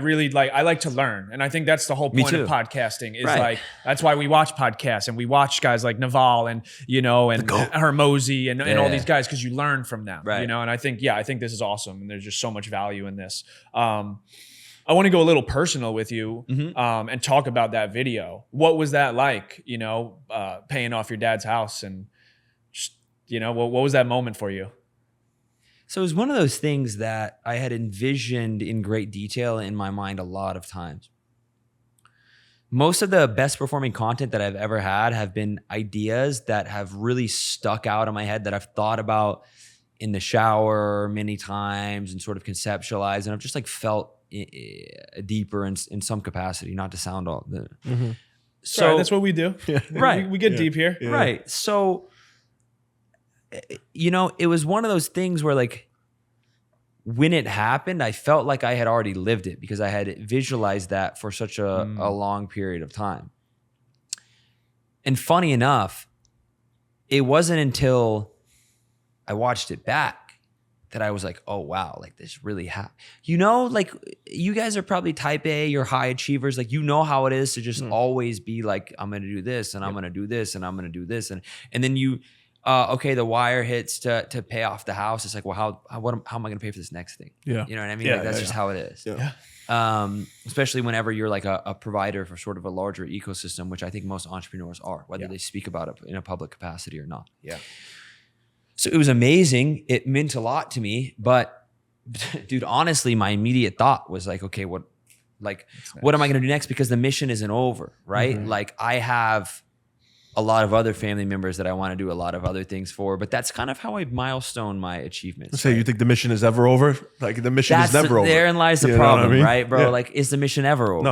like to learn. And I think that's the whole point of podcasting is like, that's why we watch podcasts and we watch guys like Naval and, and Hermosi and all these guys. Cause you learn from them, and I think this is awesome. And there's just so much value in this. I want to go a little personal with you and talk about that video. What was that like, paying off your dad's house and just, what was that moment for you? So it was one of those things that I had envisioned in great detail in my mind a lot of times. Most of the best performing content that I've ever had have been ideas that have really stuck out in my head that I've thought about in the shower many times and sort of conceptualized, and I've just like felt deeper in some capacity, not to sound all the... So that's what we do. Right. We get deep here. Yeah. Right. So... it was one of those things where like when it happened, I felt like I had already lived it because I had visualized that for such a long period of time. And funny enough, it wasn't until I watched it back that I was like, oh wow, like this really you know, like you guys are probably type A, you're high achievers. Like, you know how it is to just always be like, I'm going to do this and I'm going to do this and I'm going to do this. And then you, okay, the wire hits to pay off the house. It's like, well, how am I going to pay for this next thing? Yeah. You know what I mean? Like that's just how it is. Yeah. Especially whenever you're like a provider for sort of a larger ecosystem, which I think most entrepreneurs are, whether they speak about it in a public capacity or not. Yeah. So it was amazing. It meant a lot to me, but dude, honestly, my immediate thought was like, okay, what am I going to do next? Because the mission isn't over, right? Like I have a lot of other family members that I want to do a lot of other things for, but that's kind of how I milestone my achievements. Say, you think the mission is ever over? Like the mission is never over. Therein lies the problem, right, bro? Yeah. Like, is the mission ever over?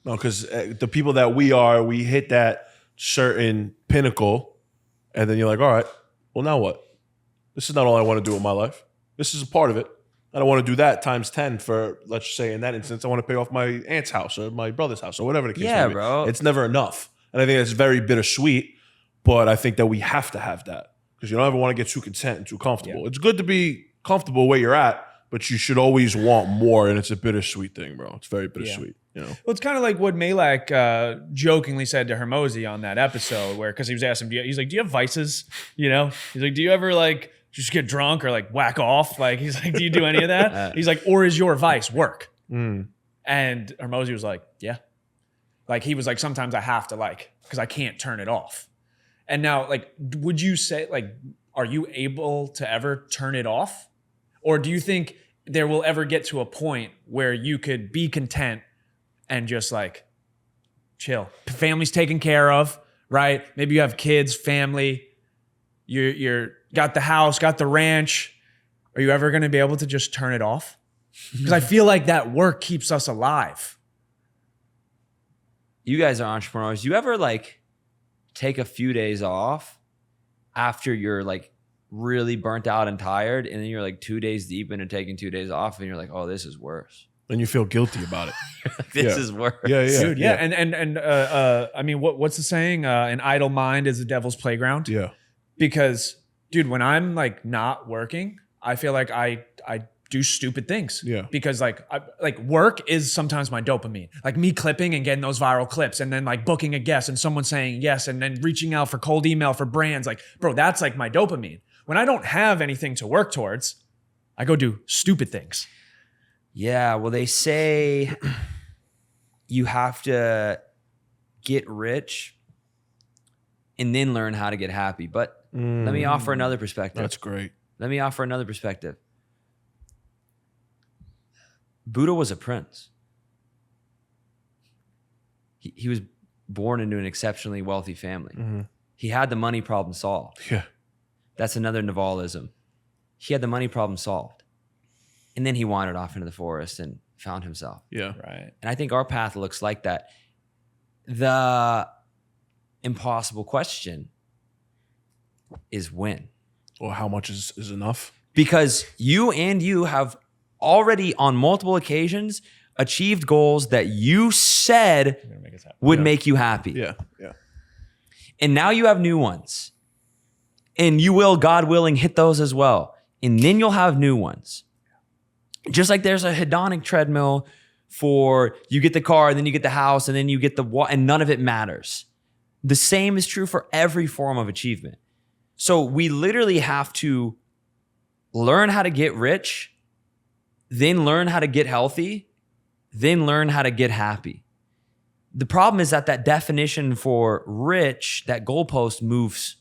No, because the people that we hit that certain pinnacle, and then you're like, all right, well, now what? This is not all I want to do in my life. This is a part of it. I don't want to do that times 10 for, let's just say in that instance, I want to pay off my aunt's house or my brother's house or whatever the case may be. Bro. It's never enough. And I think that's very bittersweet, but I think that we have to have that because you don't ever want to get too content and too comfortable. Yeah. It's good to be comfortable where you're at, but you should always want more, and it's a bittersweet thing, bro. It's very bittersweet. You know? Well, it's kind of like what Malak jokingly said to Hermosi on that episode, where because he was asking, he's like, "Do you have vices?" You know, he's like, "Do you ever like just get drunk or like whack off?" Like he's like, "Do you do any of that?" He's like, "Or is your vice work?" And Hermosi was like, "Yeah." Like he was like, "Sometimes I have to because I can't turn it off." And now, like, would you say are you able to ever turn it off, or do you think there will ever get to a point where you could be content and just like chill? Family's taken care of, right? Maybe you have kids, family. You're got the house, got the ranch. Are you ever going to be able to just turn it off? Because I feel like that work keeps us alive. You guys are entrepreneurs. You ever like take a few days off after you're like really burnt out and tired, and then you're like 2 days deep into taking 2 days off, and you're like, oh, this is worse. And you feel guilty about it. This is worse. Yeah, dude. Yeah. And I mean, what's the saying? An idle mind is the devil's playground. Yeah. Because, dude, when I'm like not working, I feel like I do stupid things. Yeah. Because like work is sometimes my dopamine. Like me clipping and getting those viral clips, and then like booking a guest and someone saying yes, and then reaching out for cold email for brands. Like, bro, that's like my dopamine. When I don't have anything to work towards, I go do stupid things. Yeah, well, they say you have to get rich and then learn how to get happy. But let me offer another perspective. That's great. Let me offer another perspective. Buddha was a prince. He was born into an exceptionally wealthy family. Mm-hmm. He had the money problem solved. Yeah. That's another Navalism. He had the money problem solved. And then he wandered off into the forest and found himself. Yeah. Right. And I think our path looks like that. The impossible question is when. Or how much is enough? Because you have already on multiple occasions achieved goals that you said would make you happy. Yeah. Yeah. And now you have new ones. And you will, God willing, hit those as well. And then you'll have new ones. Just like there's a hedonic treadmill for you get the car, and then you get the house, and then you get the and none of it matters. The same is true for every form of achievement. So we literally have to learn how to get rich, then learn how to get healthy, then learn how to get happy. The problem is that definition for rich, that goalpost moves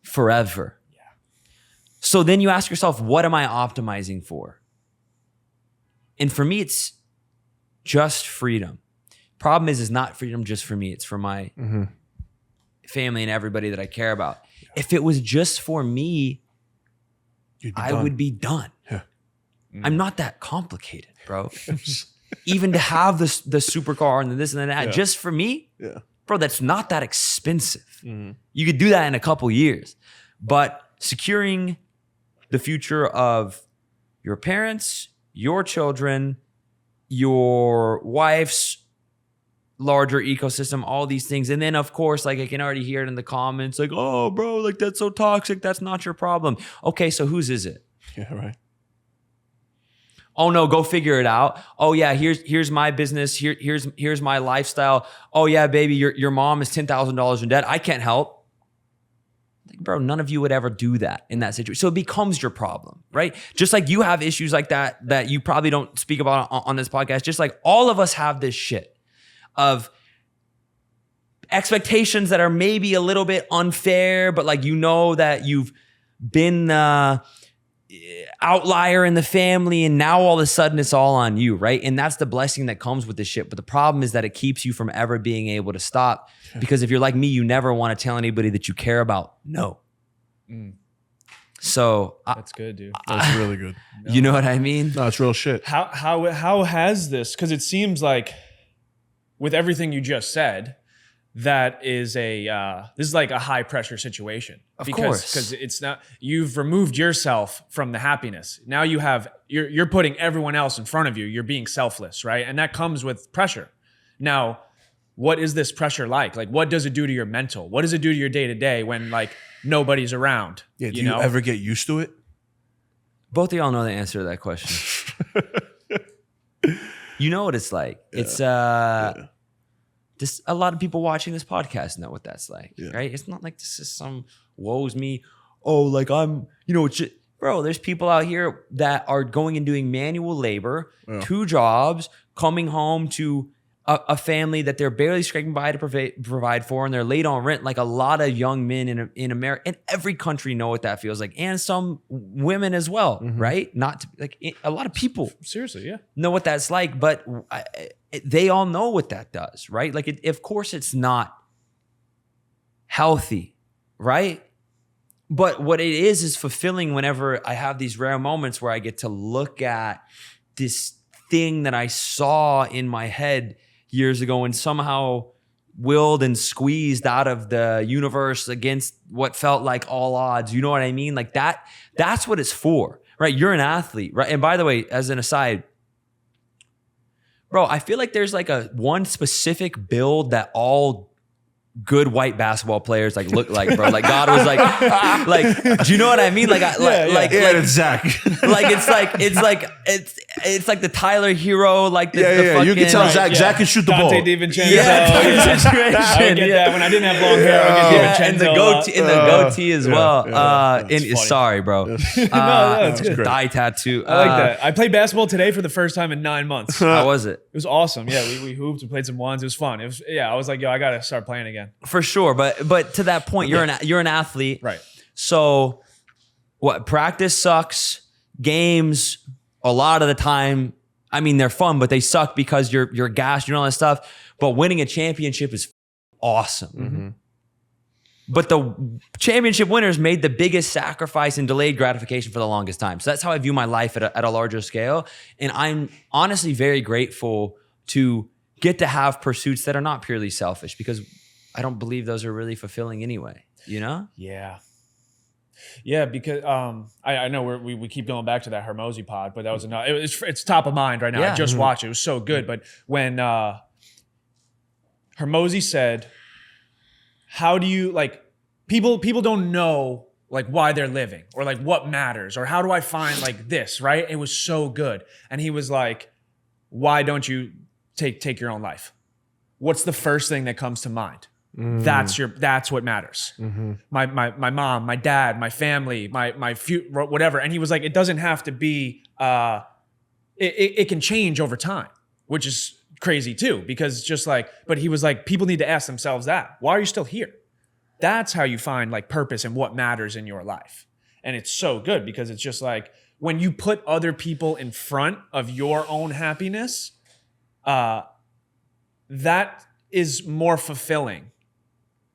forever. Yeah. So then you ask yourself, what am I optimizing for? And for me, it's just freedom. Problem is not freedom just for me. It's for my family and everybody that I care about. Yeah. If it was just for me, I would be done. Yeah. I'm not that complicated, bro. Even to have the supercar and this and that, just for me, bro, that's not that expensive. You could do that in a couple years. But securing the future of your parents, your children, your wife's larger ecosystem, all these things. And then, of course, like I can already hear it in the comments, like, oh, bro, like that's so toxic. That's not your problem. Okay, so whose is it? Yeah, right. Oh no, go figure it out. Oh yeah, here's my business. Here's my lifestyle. Oh yeah, baby, your mom is $10,000 in debt. I can't help. Like, bro, none of you would ever do that in that situation. So it becomes your problem, right? Just like you have issues like that you probably don't speak about on this podcast. Just like all of us have this shit of expectations that are maybe a little bit unfair, but like that you've been the outlier in the family and now all of a sudden it's all on you, right? And that's the blessing that comes with this shit. But the problem is that it keeps you from ever being able to stop, because if you're like me, you never want to tell anybody that you care about. No. So that's good, dude. That's really good. You know what I mean? No, it's real shit. How has this, because it seems like with everything you just said, that is this is like a high pressure situation. Of course. Because it's not, you've removed yourself from the happiness. Now you're putting everyone else in front of you. You're being selfless, right? And that comes with pressure. Now, what is this pressure like? Like, what does it do to your mental? What does it do to your day to day when like nobody's around? Yeah. Do you ever get used to it? Both of y'all know the answer to that question. You know what it's like. Yeah. It's just a lot of people watching this podcast know what that's like, right? It's not like this is some woe's me. Oh, like I'm, bro, there's people out here that are going and doing manual labor, 2 jobs, coming home to a family that they're barely scraping by to provide for, and they're late on rent. Like a lot of young men in America, in every country, know what that feels like, and some women as well, right? Not to, like a lot of people, seriously, know what that's like, but they all know what that does, right? Like, of course, it's not healthy, right? But what it is fulfilling whenever I have these rare moments where I get to look at this thing that I saw in my head years ago and somehow willed and squeezed out of the universe against what felt like all odds. You know what I mean? Like that's what it's for, right? You're an athlete, right? And by the way, as an aside, bro, I feel like there's like one specific build that all good white basketball players like look like, bro. Like God was like, do you know what I mean? Like, it's Zach. Like it's like the Tyler Hero, like the fucking, you can tell Zach can shoot the ball. Dante DiVincenzo. I would get that when I didn't have long hair. I would get DiVincenzo. And the goatee as well. Sorry, bro. No, it's good. Thigh tattoo. I like that. I played basketball today for the first time in 9 months. How was it? It was awesome. Yeah, we hooped. We played some ones. It was fun. I was like, yo, I gotta start playing again. For sure, but to that point, you're an athlete, right? So, what? Practice sucks. Games, a lot of the time, I mean, they're fun, but they suck because you're gassed, all that stuff. But winning a championship is awesome. But the championship winners made the biggest sacrifice and delayed gratification for the longest time. So that's how I view my life at a larger scale, and I'm honestly very grateful to get to have pursuits that are not purely selfish, because I don't believe those are really fulfilling anyway, Yeah, because I know we keep going back to that Hermosi pod, but that was enough. It's top of mind right now. I just watched it. It was so good. But when Hermosi said, how do you, like, people don't know like why they're living or like what matters or how do I find like this, right? It was so good. And he was like, why don't you take your own life? What's the first thing that comes to mind? That's what matters. My mom, my dad, my family, my whatever. And he was like, it doesn't have to be, it can change over time, which is crazy too, because just like, but he was like, people need to ask themselves that. Why are you still here? That's how you find like purpose and what matters in your life. And it's so good because it's just like, when you put other people in front of your own happiness, that is more fulfilling.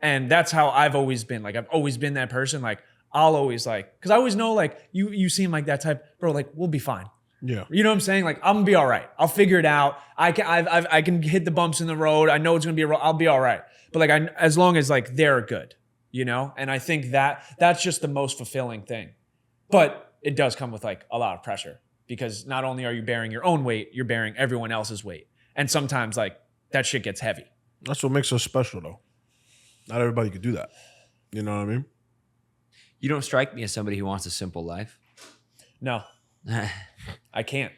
And that's how I've always been. Like, I've always been that person. Like, I'll always like, because I always know, like, you seem like that type, bro, like, we'll be fine. Yeah. You know what I'm saying? Like, I'm gonna be all right. I'll figure it out. I can hit the bumps in the road. I know it's gonna be, I'll be all right. But like, as long as like they're good, And I think that's just the most fulfilling thing. But it does come with like a lot of pressure, because not only are you bearing your own weight, you're bearing everyone else's weight. And sometimes like that shit gets heavy. That's what makes us special though. Not everybody could do that. You know what I mean? You don't strike me as somebody who wants a simple life. No, I can't.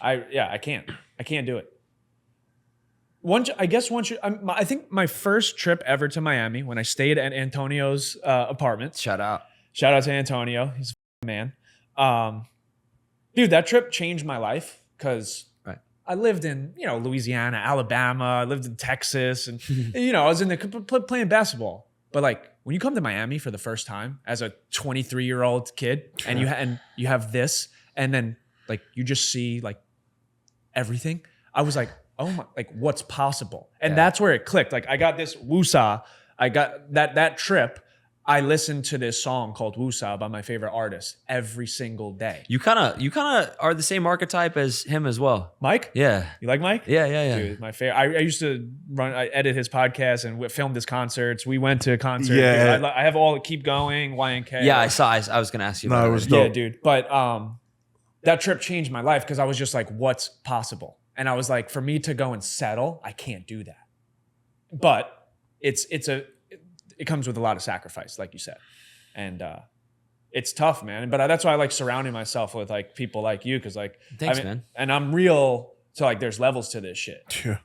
I can't. I can't do it. I think my first trip ever to Miami, when I stayed at Antonio's apartment. Shout out to Antonio. He's a man. Dude, that trip changed my life because I lived in, Louisiana, Alabama. I lived in Texas, and I was playing basketball. But like when you come to Miami for the first time as a 23-year-old kid, and you have this, and then like you just see like everything, I was like, oh my, like what's possible? And that's where it clicked. Like I got this woosah. I got that trip. I listened to this song called Woosah by my favorite artist every single day. You kind of are the same archetype as him as well. Mike? Yeah. You like Mike? Yeah. Dude, my favorite. I used to edit his podcast and filmed his concerts. We went to concerts. Yeah. Dude, I have all Keep Going, YNK. Yeah, I was going to ask you about it was dope. Yeah, dude. But that trip changed my life because I was just like, what's possible? And I was like, for me to go and settle, I can't do that. But it comes with a lot of sacrifice, like you said. And it's tough, man. But that's why I like surrounding myself with like people like you. Cause like, thanks, man. And I'm real. So like there's levels to this shit, and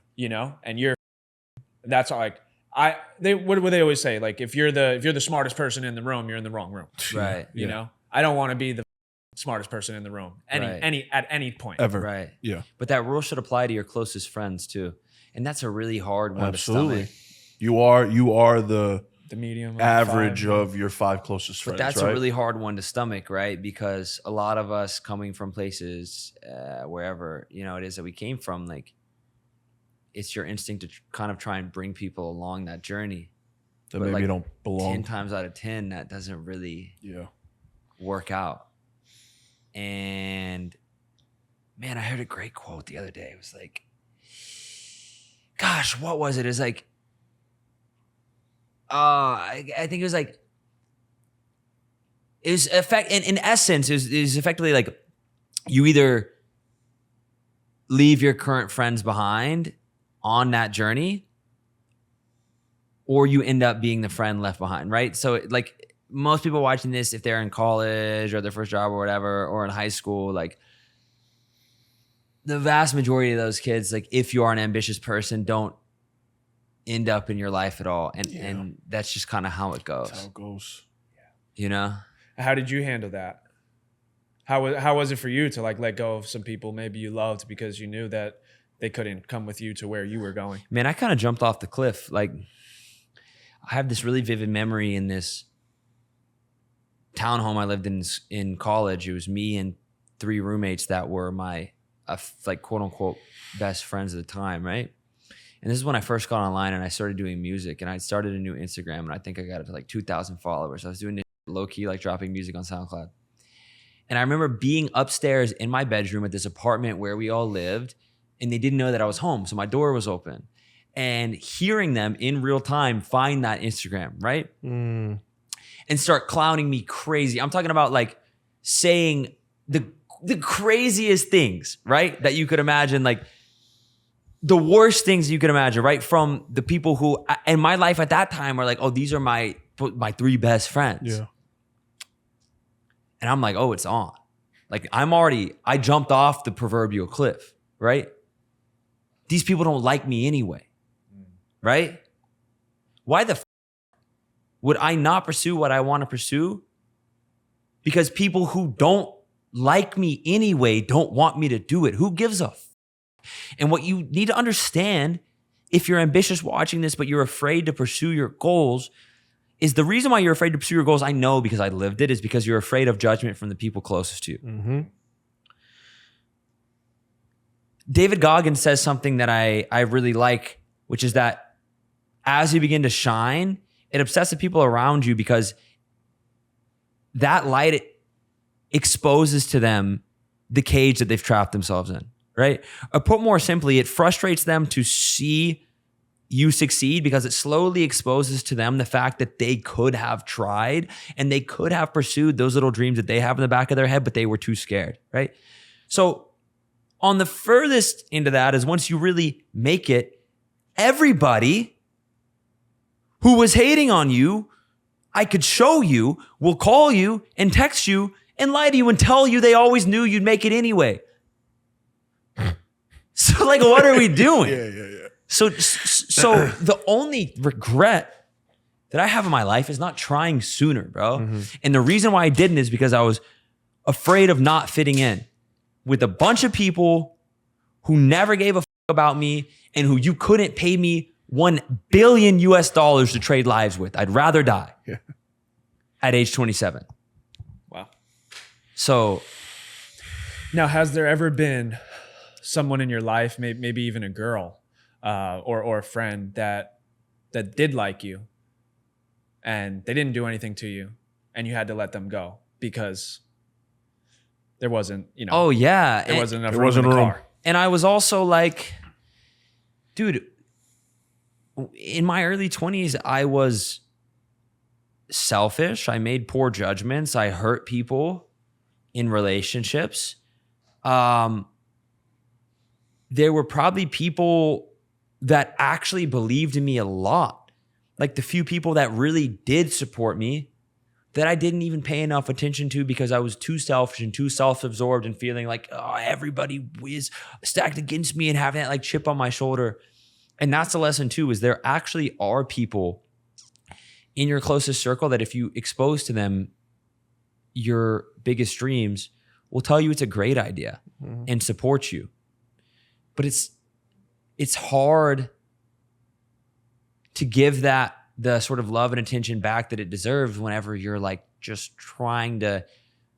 that's like, what do they always say? Like if you're the smartest person in the room, you're in the wrong room. Right. You know, I don't want to be the smartest person in the room at any point. Ever. Right. Yeah. But that rule should apply to your closest friends too. And that's a really hard one to stomach. You are the medium average of your 5 closest friends. But that's right? a really hard one to stomach, right? Because a lot of us coming from places, wherever, it is that we came from, like it's your instinct to kind of try and bring people along that journey. That maybe like don't belong. 10 times out of 10, that doesn't really work out. And man, I heard a great quote the other day. It was like, gosh, what was it? It was like, I think it was like, in essence, it was effectively like you either leave your current friends behind on that journey or you end up being the friend left behind, right? So like most people watching this, if they're in college or their first job or whatever, or in high school, like the vast majority of those kids, like if you are an ambitious person, don't end up in your life at all. And that's just kind of how it goes. That's how it goes. How did you handle that? How was it for you to like let go of some people maybe you loved because you knew that they couldn't come with you to where you were going? Man, I kind of jumped off the cliff. Like I have this really vivid memory in this townhome I lived in college. It was me and 3 roommates that were my like quote unquote best friends at the time, right? And this is when I first got online and I started doing music, and I started a new Instagram, and I think I got it to like 2,000 followers. I was doing it low key, like dropping music on SoundCloud. And I remember being upstairs in my bedroom at this apartment where we all lived, and they didn't know that I was home. So my door was open, and hearing them in real time find that Instagram, right? And start clowning me crazy. I'm talking about like saying the craziest things, right? That you could imagine, like the worst things you could imagine, right? From the people who in my life at that time were like, oh, these are my 3 best friends. Yeah. And I'm like, oh, it's on. Like I jumped off the proverbial cliff, right? These people don't like me anyway, right? Why the would I not pursue what I want to pursue? Because people who don't like me anyway don't want me to do it. Who gives a And what you need to understand, if you're ambitious watching this, but you're afraid to pursue your goals, is the reason why you're afraid to pursue your goals, I know because I lived it, is because you're afraid of judgment from the people closest to you. Mm-hmm. David Goggins says something that I really like, which is that as you begin to shine, it obsesses people around you because that light exposes to them the cage that they've trapped themselves in, right? Or put more simply, it frustrates them to see you succeed because it slowly exposes to them the fact that they could have tried and they could have pursued those little dreams that they have in the back of their head, but they were too scared, right? So on the furthest into that is once you really make it, everybody who was hating on you, I could show you, will call you and text you and lie to you and tell you they always knew you'd make it anyway. So like, what are we doing? Yeah. So the only regret that I have in my life is not trying sooner, bro. Mm-hmm. And the reason why I didn't is because I was afraid of not fitting in with a bunch of people who never gave a fuck about me and who you couldn't pay me $1 billion to trade lives with. I'd rather die at age 27. Wow. So now, has there ever been someone in your life, maybe even a girl or a friend that did like you and they didn't do anything to you and you had to let them go because there wasn't, oh yeah, there wasn't enough there room wasn't in the room. car. And I was also like, dude, in my early 20s, I was selfish. I made poor judgments. I hurt people in relationships. There were probably people that actually believed in me a lot. Like the few people that really did support me that I didn't even pay enough attention to because I was too selfish and too self-absorbed and feeling like, oh, everybody is stacked against me and having that like chip on my shoulder. And that's the lesson too, is there actually are people in your closest circle that if you expose to them your biggest dreams will tell you it's a great idea and support you. But it's hard to give that the sort of love and attention back that it deserves whenever you're like just trying to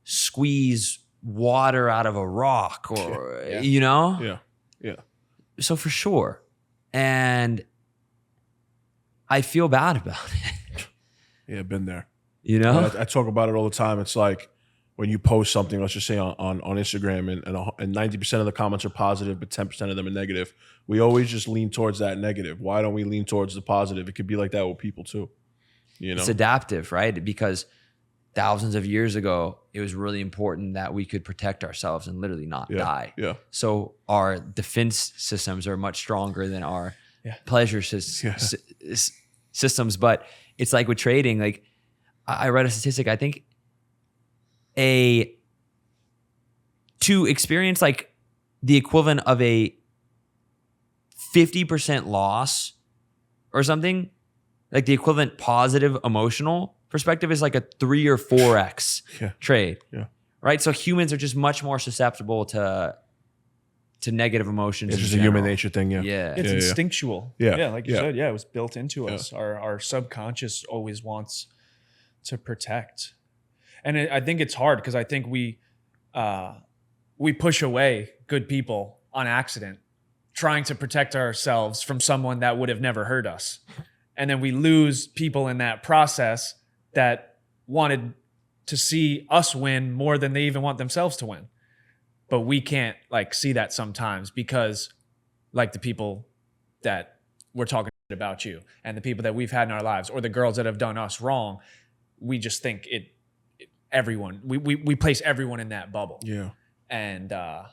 squeeze water out of a rock or, Yeah. So for sure. And I feel bad about it. Yeah, been there. I I talk about it all the time. It's like when you post something, let's just say on Instagram, and 90% of the comments are positive, but 10% of them are negative. We always just lean towards that negative. Why don't we lean towards the positive? It could be like that with people too. It's adaptive, right? Because thousands of years ago, it was really important that we could protect ourselves and literally not die. Yeah. So our defense systems are much stronger than our pleasure systems. But it's like with trading, like I read a statistic, I think to experience like the equivalent of a 50% loss or something, like the equivalent positive emotional perspective is like a 3 or 4x trade. Yeah. Right? So humans are just much more susceptible to negative emotions. It's in just a general. human nature thing. Yeah. Yeah. It's instinctual. Yeah. Like you said, it was built into us. Our subconscious always wants to protect. And I think it's hard because I think we push away good people on accident, trying to protect ourselves from someone that would have never hurt us. And then we lose people in that process that wanted to see us win more than they even want themselves to win. But we can't like see that sometimes because like the people that we're talking about you and the people that we've had in our lives or the girls that have done us wrong, we just think everyone, we place everyone in that bubble. Yeah. And I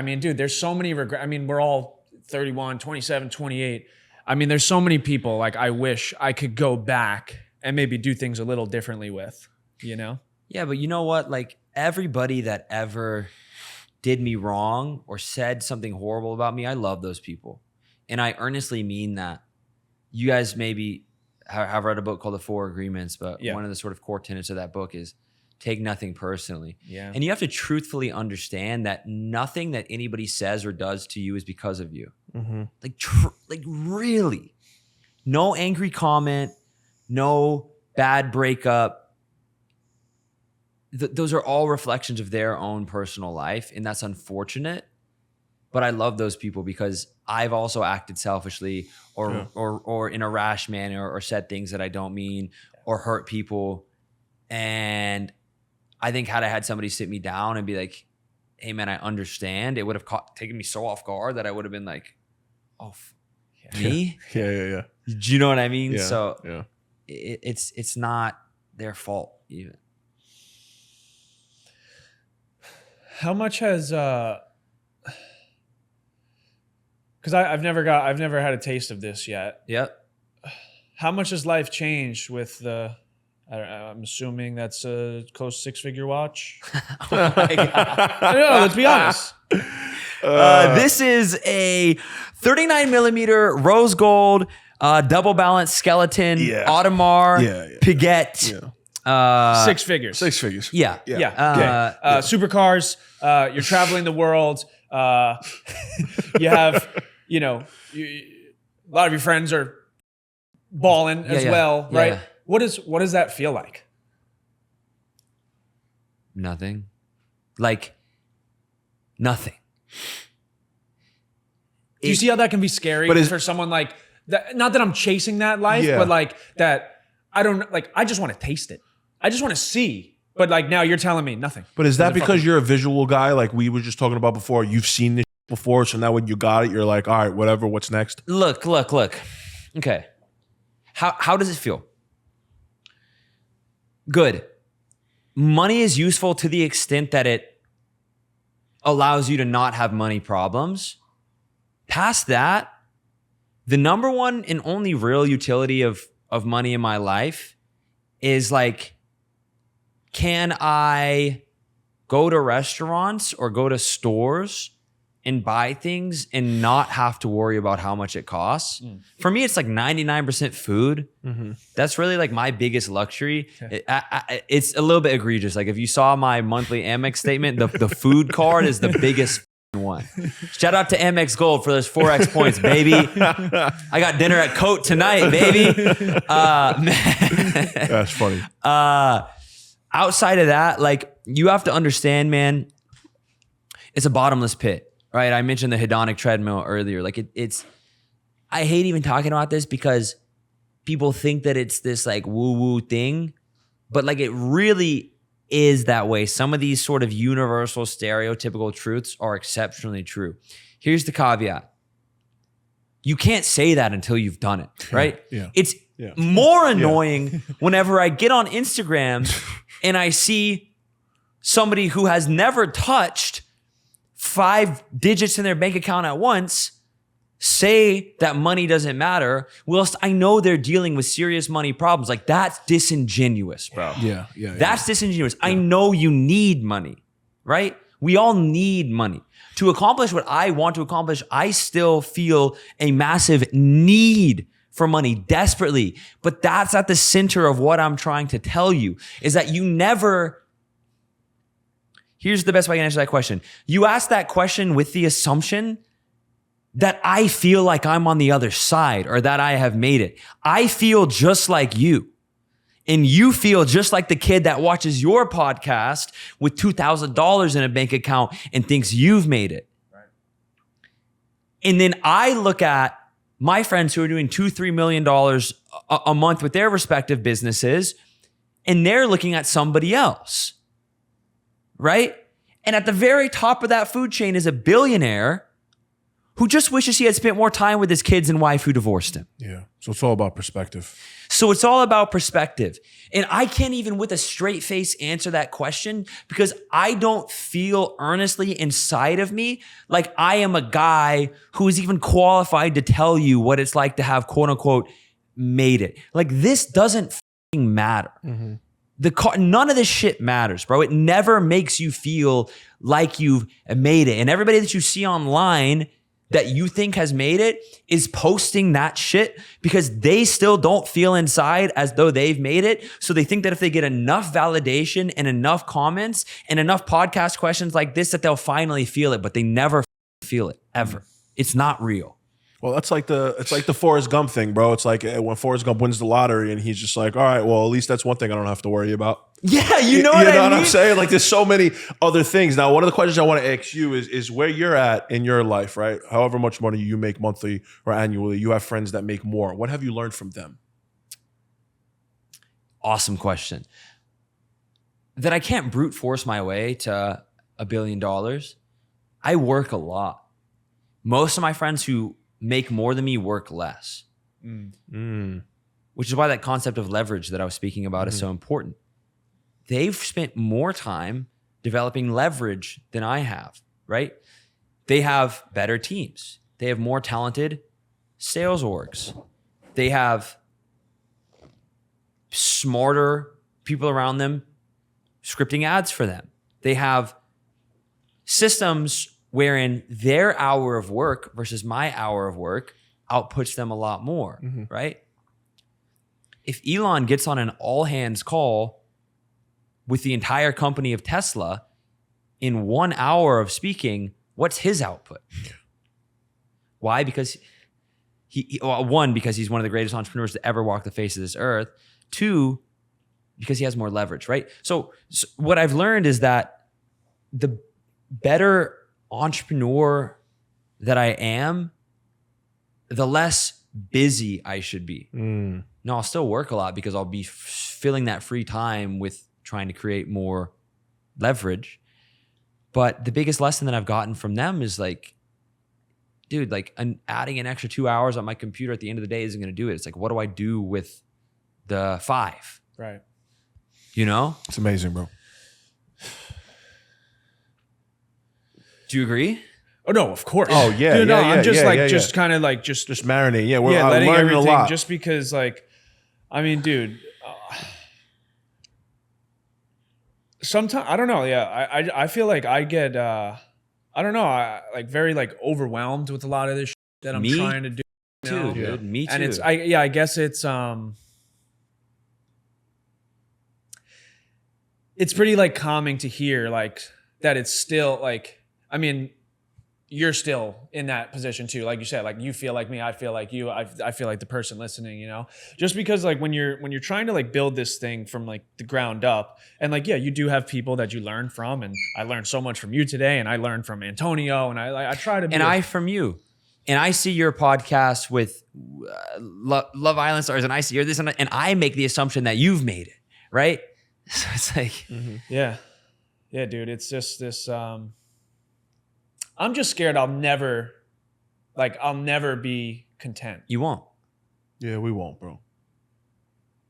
mean, dude, there's so many regrets. I mean, we're all 31, 27, 28. I mean, there's so many people like I wish I could go back and maybe do things a little differently with, Yeah, but you know what? Like everybody that ever did me wrong or said something horrible about me, I love those people. And I earnestly mean that. You guys maybe have read a book called The Four Agreements, but one of the sort of core tenets of that book is take nothing personally. Yeah. And you have to truthfully understand that nothing that anybody says or does to you is because of you. Mm-hmm. Like really. No angry comment, no bad breakup. Those are all reflections of their own personal life, and that's unfortunate. But I love those people because I've also acted selfishly or in a rash manner or said things that I don't mean or hurt people. And I think had I had somebody sit me down and be like, hey man, I understand, it would have taken me so off guard that I would have been like, me? Yeah. Do you know what I mean? Yeah. So it's not their fault even. How much has because I've never had a taste of this yet. Yep. How much has life changed with the I'm assuming that's a close 6-figure watch. Oh my God. No, let's be honest. This is a 39 millimeter rose gold, double balance skeleton, Audemars, Piguet. 6 figures. 6 figures. Yeah. Supercars. You're traveling the world. You have, a lot of your friends are balling as well, right? Yeah. What does that feel like? Nothing. Like nothing. Do you see how that can be scary for someone like that? Not that I'm chasing that life, but like that I just want to taste it. I just want to see. But like now you're telling me nothing. But is that because you're a visual guy? Like we were just talking about before, you've seen this before. So now when you got it, you're like, all right, whatever, what's next? Look. Okay. How does it feel? Good. Money is useful to the extent that it allows you to not have money problems. Past that, the number one and only real utility of money in my life is like, can I go to restaurants or go to stores and buy things and not have to worry about how much it costs? For me, it's like 99% food. That's really like my biggest luxury. It's a little bit egregious. Like if you saw my monthly Amex statement, the food card is the biggest one. Shout out to Amex Gold for those 4X points, baby. I got dinner at Cote tonight, baby. That's funny. Outside of that, like you have to understand, man, it's a bottomless pit. Right, I mentioned the hedonic treadmill earlier. Like it's, I hate even talking about this because people think that it's this like woo-woo thing, but like it really is that way. Some of these sort of universal stereotypical truths are exceptionally true. Here's the caveat. You can't say that until you've done it, right? It's more annoying whenever I get on Instagram and I see somebody who has never touched 5 digits in their bank account at once say that money doesn't matter, whilst I know they're dealing with serious money problems. Like that's disingenuous, bro. That's disingenuous. I know you need money, right? We all need money. To accomplish what I want to accomplish, I still feel a massive need for money desperately. But that's at the center of what I'm trying to tell you, is that you never... Here's the best way I can answer that question. You ask that question with the assumption that I feel like I'm on the other side or that I have made it. I feel just like you. And you feel just like the kid that watches your podcast with $2,000 in a bank account and thinks you've made it. Right. And then I look at my friends who are doing $2-3 million a month with their respective businesses, and they're looking at somebody else. Right? And at the very top of that food chain is a billionaire who just wishes he had spent more time with his kids and wife who divorced him. Yeah. So it's all about perspective. So it's all about perspective. And I can't even with a straight face answer that question because I don't feel earnestly inside of me like I am a guy who is even qualified to tell you what it's like to have quote unquote made it. Like this doesn't fucking matter. None of this shit matters, bro. It never makes you feel like you've made it. And everybody that you see online that you think has made it is posting that shit because they still don't feel inside as though they've made it. So they think that if they get enough validation and enough comments and enough podcast questions like this, that they'll finally feel it, but they never feel it ever. It's not real. Well, it's like the Forrest Gump thing, bro. It's like when Forrest Gump wins the lottery and he's just like, all right, well, at least that's one thing I don't have to worry about. Yeah, you know what I mean? What I'm saying? Like there's so many other things. Now, one of the questions I want to ask you is where you're at in your life, right? However much money you make monthly or annually, you have friends that make more. What have you learned from them? Awesome question. That I can't brute force my way to $1 billion. I work a lot. Most of my friends who make more than me work less. Which is why that concept of leverage that I was speaking about is so important. They've spent more time developing leverage than I have, right? They have better teams. They have more talented sales orgs. They have smarter people around them scripting ads for them. They have systems wherein their hour of work versus my hour of work outputs them a lot more, right? If Elon gets on an all hands call with the entire company of Tesla in 1 hour of speaking, what's his output? Why? Because one, because he's one of the greatest entrepreneurs to ever walk the face of this earth. Two, because he has more leverage, right? So what I've learned is that the better entrepreneur that I am, the less busy I should be. Now, I'll still work a lot because I'll be filling that free time with trying to create more leverage. But the biggest lesson that I've gotten from them is like, dude, like adding an extra 2 hours on my computer at the end of the day isn't going to do it. It's like, what do I do with the 5? Right. You know? It's amazing, bro. Do you agree? Oh no, of course. Oh yeah, dude, yeah, no, I'm just yeah, just kind of like just marinate. Yeah, we're letting learning everything a lot. just because like, I mean, dude. Sometimes I don't know. Yeah, I feel like I get I don't know. I like very like overwhelmed with a lot of this shit that I'm trying to do. You Too, know? dude. Me too. And it's I guess it's pretty like calming to hear like that it's still like, I mean, you're still in that position too. Like you said, like you feel like me, I feel like you, I feel like the person listening, you know, just because like when you're trying to like build this thing from like the ground up, and like, yeah, you do have people that you learn from, and I learned so much from you today, and I learned from Antonio, and I try to be I from you. And I see your podcast with Love Island Stars, and I see this, and I make the assumption that you've made it, right? So it's like, yeah, dude, it's just this. I'm just scared I'll never be content. you won't. Yeah, we won't, bro.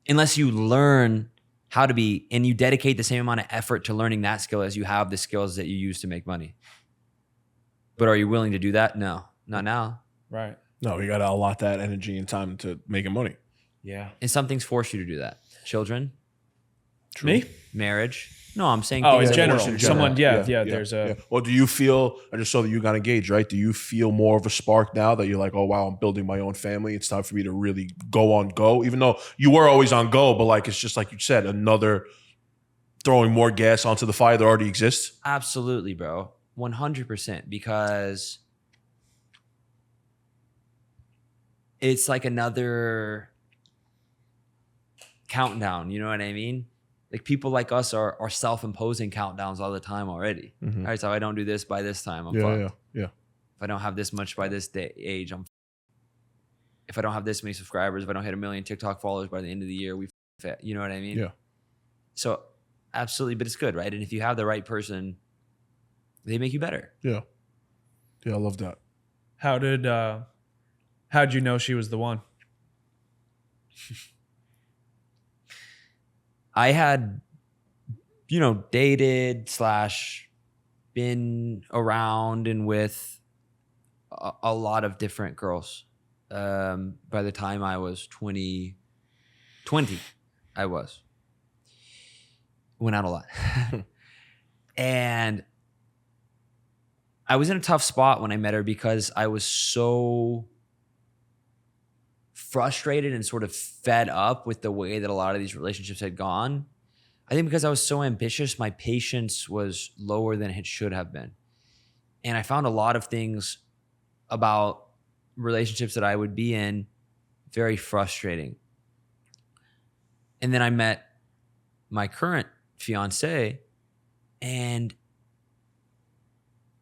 Unless you learn how to be, and you dedicate the same amount of effort to learning that skill as you have the skills that you use to make money. But are you willing to do that? No, not now. Right. No, you got to allot that energy and time to making money. Yeah. And some things force you to do that. Children, Me? marriage. No, I'm saying Oh, things in that general. force you to do that. Someone, there's a. Well, do you feel, I just saw that you got engaged, right? Do you feel more of a spark now that you're like, oh, wow, I'm building my own family. It's time for me to really go on go, even though you were always on go, but like, it's just like you said, another throwing more gas onto the fire that already exists. Absolutely, bro. 100%. Because it's like another countdown. You know what I mean? Like people like us are self-imposing countdowns all the time already. All right, so if I don't do this by this time, I'm fucked. Yeah. If I don't have this much by this age, I'm. If I don't have this many subscribers, if I don't hit 1 million TikTok followers by the end of the year, you know what I mean? Yeah. So absolutely, but it's good, right? And if you have the right person, they make you better. Yeah. Yeah, I love that. How'd you know she was the one? I had, dated / been around and with a lot of different girls. By the time I was 20, I was. Went out a lot. And I was in a tough spot when I met her because I was so frustrated and sort of fed up with the way that a lot of these relationships had gone. I think because I was so ambitious, my patience was lower than it should have been. And I found a lot of things about relationships that I would be in very frustrating. And then I met my current fiance, and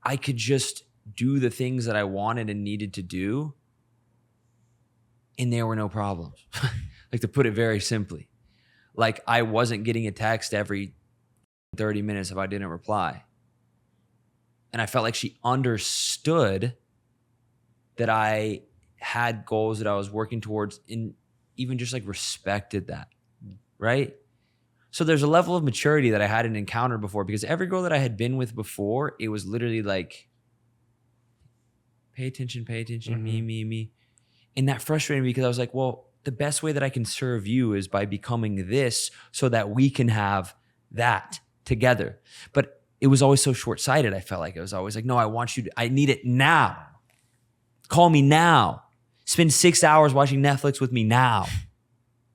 I could just do the things that I wanted and needed to do, and there were no problems. Like, to put it very simply, like I wasn't getting a text every 30 minutes if I didn't reply. And I felt like she understood that I had goals that I was working towards, and even just like respected that, right? So there's a level of maturity that I hadn't encountered before, because every girl that I had been with before, it was literally like, pay attention, me. And that frustrated me because I was like, well, the best way that I can serve you is by becoming this so that we can have that together. But it was always so short-sighted. I felt like it was always like, no, I need it now. Call me now. Spend 6 hours watching Netflix with me now.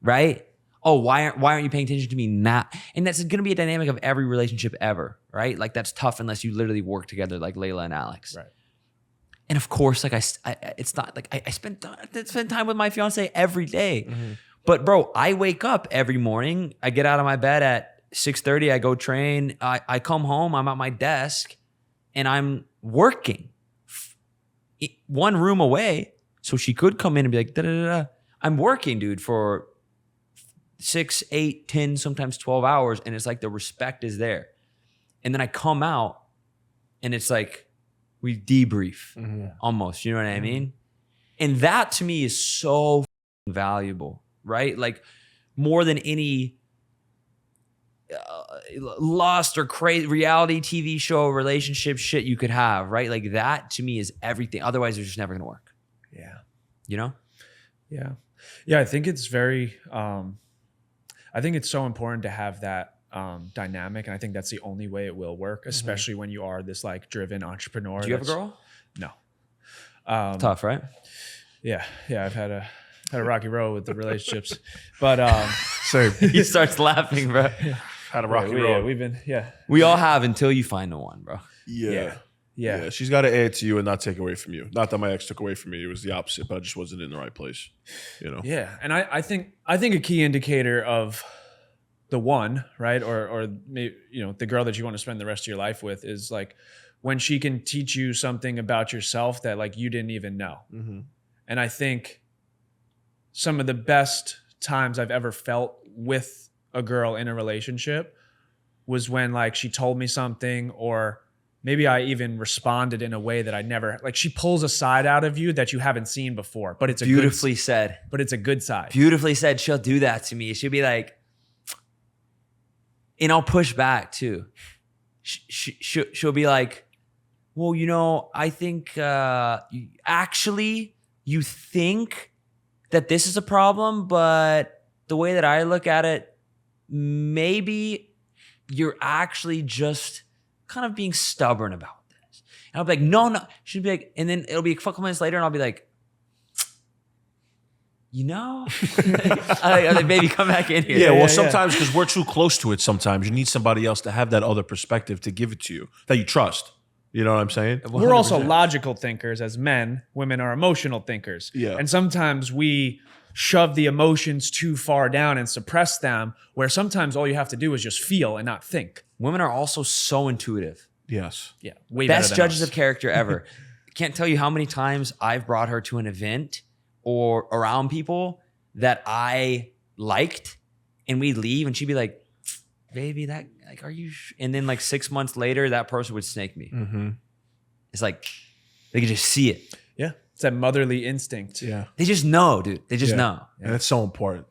Right? Oh, why aren't you paying attention to me now? And that's going to be a dynamic of every relationship ever, right? Like that's tough unless you literally work together like Layla and Alex. Right. And of course, like it's not like I spend time with my fiance every day. Mm-hmm. But bro, I wake up every morning. I get out of my bed at 6:30. I go train. I come home. I'm at my desk, and I'm working. One room away, so she could come in and be like, da da da. I'm working, dude, for 6, 8, 10, sometimes 12 hours, and it's like the respect is there. And then I come out, and it's like, we debrief almost, you know what I mean? And that to me is so valuable, right? Like more than any lust or crazy reality TV show, relationship shit you could have, right? Like that to me is everything. Otherwise, it's just never gonna work. Yeah. You know? Yeah. Yeah, I think it's very, I think it's so important to have that dynamic, and I think that's the only way it will work, especially when you are this like driven entrepreneur. Do you have a girl? No. Tough, right? Yeah, I've had a rocky road with the relationships, but Same. He starts laughing, bro. Had a rocky road. We all have until you find the one, bro. Yeah. She's got to add to you and not take away from you. Not that my ex took away from me; it was the opposite. But I just wasn't in the right place, you know. Yeah, and I think a key indicator of the one, right, or maybe, you know, the girl that you want to spend the rest of your life with is like when she can teach you something about yourself that like you didn't even know. Mm-hmm. And I think some of the best times I've ever felt with a girl in a relationship was when like she told me something, or maybe I even responded in a way that I never, like she pulls a side out of you that you haven't seen before, but it's beautifully said. But it's a good side. Beautifully said. She'll do that to me. She'll be like, and I'll push back too. She'll be like, well, you know, I think actually you think that this is a problem, but the way that I look at it, maybe you're actually just kind of being stubborn about this. And I'll be like, no. She'd be like, and then it'll be a couple minutes later and I'll be like, you know, I'm like, baby, come back in here. Yeah, well, sometimes because we're too close to it, sometimes you need somebody else to have that other perspective to give it to you that you trust. You know what I'm saying? 100%. We're also logical thinkers as men. Women are emotional thinkers. Yeah. And sometimes we shove the emotions too far down and suppress them, where sometimes all you have to do is just feel and not think. Women are also so intuitive. Yes. Yeah. Way Best better than judges us. of character ever. Can't tell you how many times I've brought her to an event or around people that I liked, and we'd leave and she'd be like, baby, that, like, are you and then like 6 months later, that person would snake me. Mm-hmm. It's like, they could just see it. Yeah. It's that motherly instinct. Yeah. They just know, dude. They just know. And it's so important.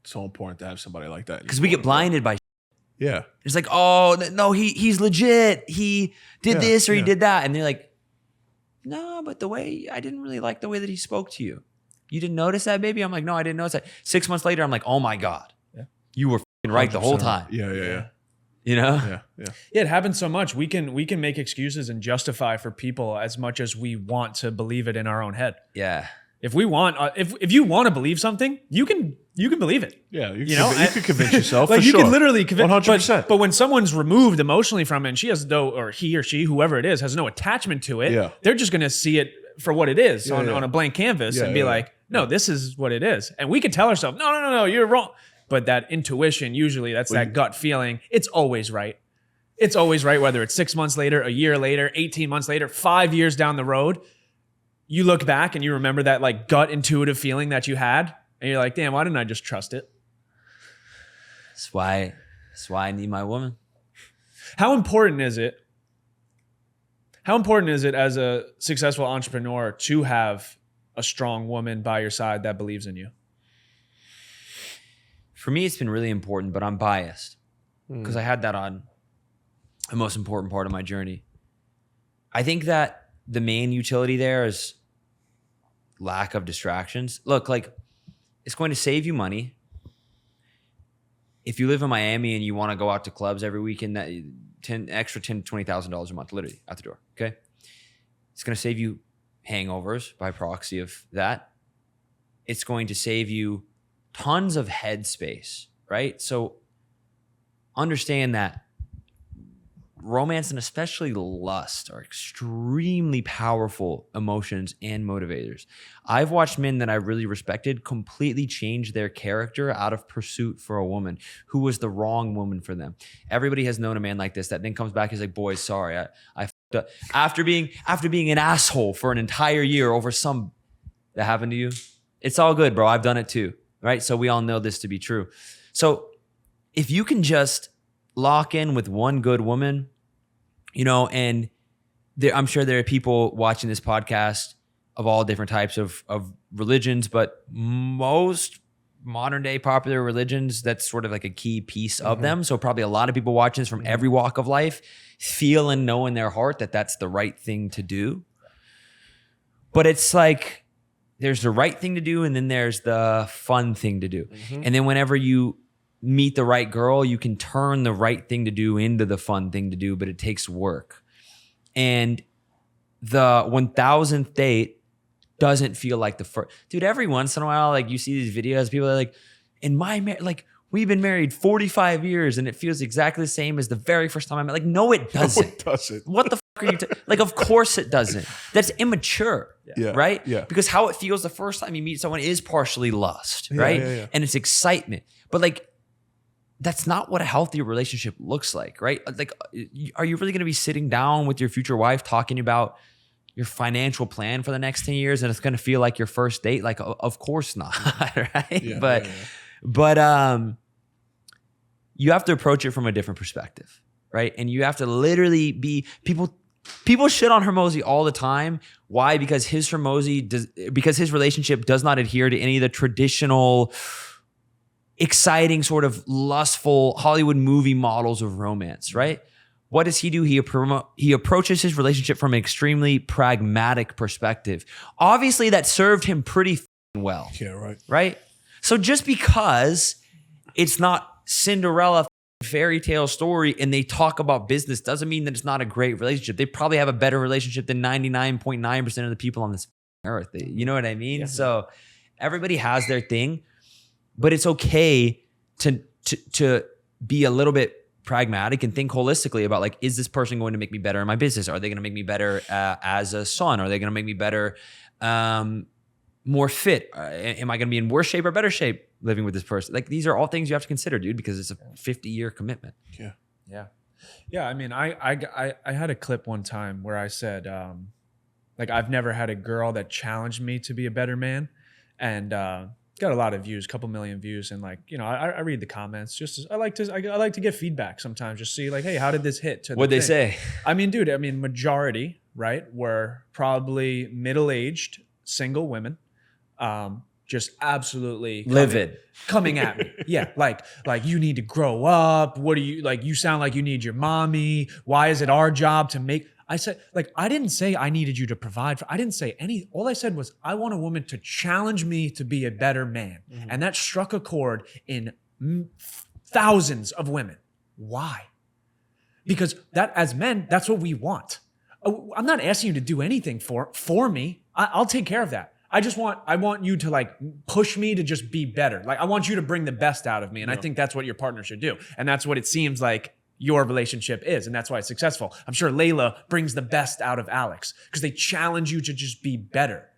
So important to have somebody like that. Because we get blinded by Yeah. It's like, oh, no, he's legit. He did this or he did that. And they're like, no, but I didn't really like the way that he spoke to you. You didn't notice that, baby? I'm like, no, I didn't notice that. 6 months later, I'm like, oh my God. Yeah. You were right the whole time. Yeah. You know? Yeah, it happens so much. We can make excuses and justify for people as much as we want to believe it in our own head. Yeah. If we want, if you want to believe something, you can believe it. Yeah, you could convince yourself. Like for you sure. could literally convince. 100%. But when someone's removed emotionally from it, and she has no, or he or she, whoever it is, has no attachment to it, they're just gonna see it for what it is on a blank canvas and be like, no, this is what it is. And we could tell ourselves, no, you're wrong. But that intuition, usually that's that gut feeling. It's always right. It's always right, whether it's 6 months later, a year later, 18 months later, 5 years down the road. You look back and you remember that like gut intuitive feeling that you had, and you're like, damn, why didn't I just trust it? That's why I need my woman. How important is it as a successful entrepreneur to have a strong woman by your side that believes in you? For me, it's been really important, but I'm biased because I had that on the most important part of my journey. I think that the main utility there is lack of distractions. Look, like It's going to save you money. If you live in Miami and you want to go out to clubs every weekend, that extra $10,000 to $20,000 a month, literally out the door. Okay, it's going to save you hangovers by proxy of that. It's going to save you tons of headspace, right? So understand that romance and especially lust are extremely powerful emotions and motivators. I've watched men that I really respected completely change their character out of pursuit for a woman who was the wrong woman for them. Everybody has known a man like this that then comes back and is like, boys, sorry, I fucked up. After being an asshole for an entire year over some that happened to you. It's all good, bro. I've done it too, right? So we all know this to be true. So if you can just lock in with one good woman, and I'm sure there are people watching this podcast of all different types of religions, but most modern day popular religions, that's sort of like a key piece of them. So probably a lot of people watching this from every walk of life feel and know in their heart that that's the right thing to do. But it's like, there's the right thing to do, and then there's the fun thing to do. And then whenever you meet the right girl, you can turn the right thing to do into the fun thing to do, but it takes work. And the 1000th date doesn't feel like the first. Dude, every once in a while, like you see these videos, people are like, in my marriage, like we've been married 45 years and it feels exactly the same as the very first time I met. Like, no, it doesn't. No, it doesn't. What the fuck are you like, of course it doesn't. That's immature, right? Yeah. Because how it feels the first time you meet someone is partially lust, right? Yeah. And it's excitement. But like, that's not what a healthy relationship looks like, right? Like, are you really going to be sitting down with your future wife talking about your financial plan for the next 10 years and it's going to feel like your first date? Like, of course not, right? But you have to approach it from a different perspective, right? And you have to literally be people shit on Hormozy all the time. Why? Because his relationship does not adhere to any of the traditional exciting sort of lustful Hollywood movie models of romance, right? What does he do? He approaches his relationship from an extremely pragmatic perspective. Obviously, that served him pretty well. Yeah, right. Right? So just because it's not Cinderella fairy tale story and they talk about business doesn't mean that it's not a great relationship. They probably have a better relationship than 99.9% of the people on this earth. You know what I mean? Yeah. So everybody has their thing. But it's okay to be a little bit pragmatic and think holistically about, like, is this person going to make me better in my business? Are they going to make me better as a son? Are they going to make me better, more fit? Am I going to be in worse shape or better shape living with this person? Like, these are all things you have to consider, dude, because it's a 50-year commitment. Yeah. I mean, I had a clip one time where I said, like, I've never had a girl that challenged me to be a better man, and got a lot of views, couple million views, and like, I read the comments. Just I like to get feedback sometimes, just see like, hey, how did this hit? What'd they say? I mean, dude, majority, right, were probably middle-aged single women, just absolutely livid, coming at me. Yeah, like you need to grow up. What do you like? You sound like you need your mommy. Why is it our job to make? I said, like, I didn't say I needed you to provide for, I didn't say any, all I said was, I want a woman to challenge me to be a better man. Mm-hmm. And that struck a chord in thousands of women. Why? Because that, as men, that's what we want. I'm not asking you to do anything for me. I'll take care of that. I want you to like push me to just be better. Like, I want you to bring the best out of me. And I think that's what your partner should do. And that's what it seems like your relationship is, and that's why it's successful. I'm sure Layla brings the best out of Alex because they challenge you to just be better.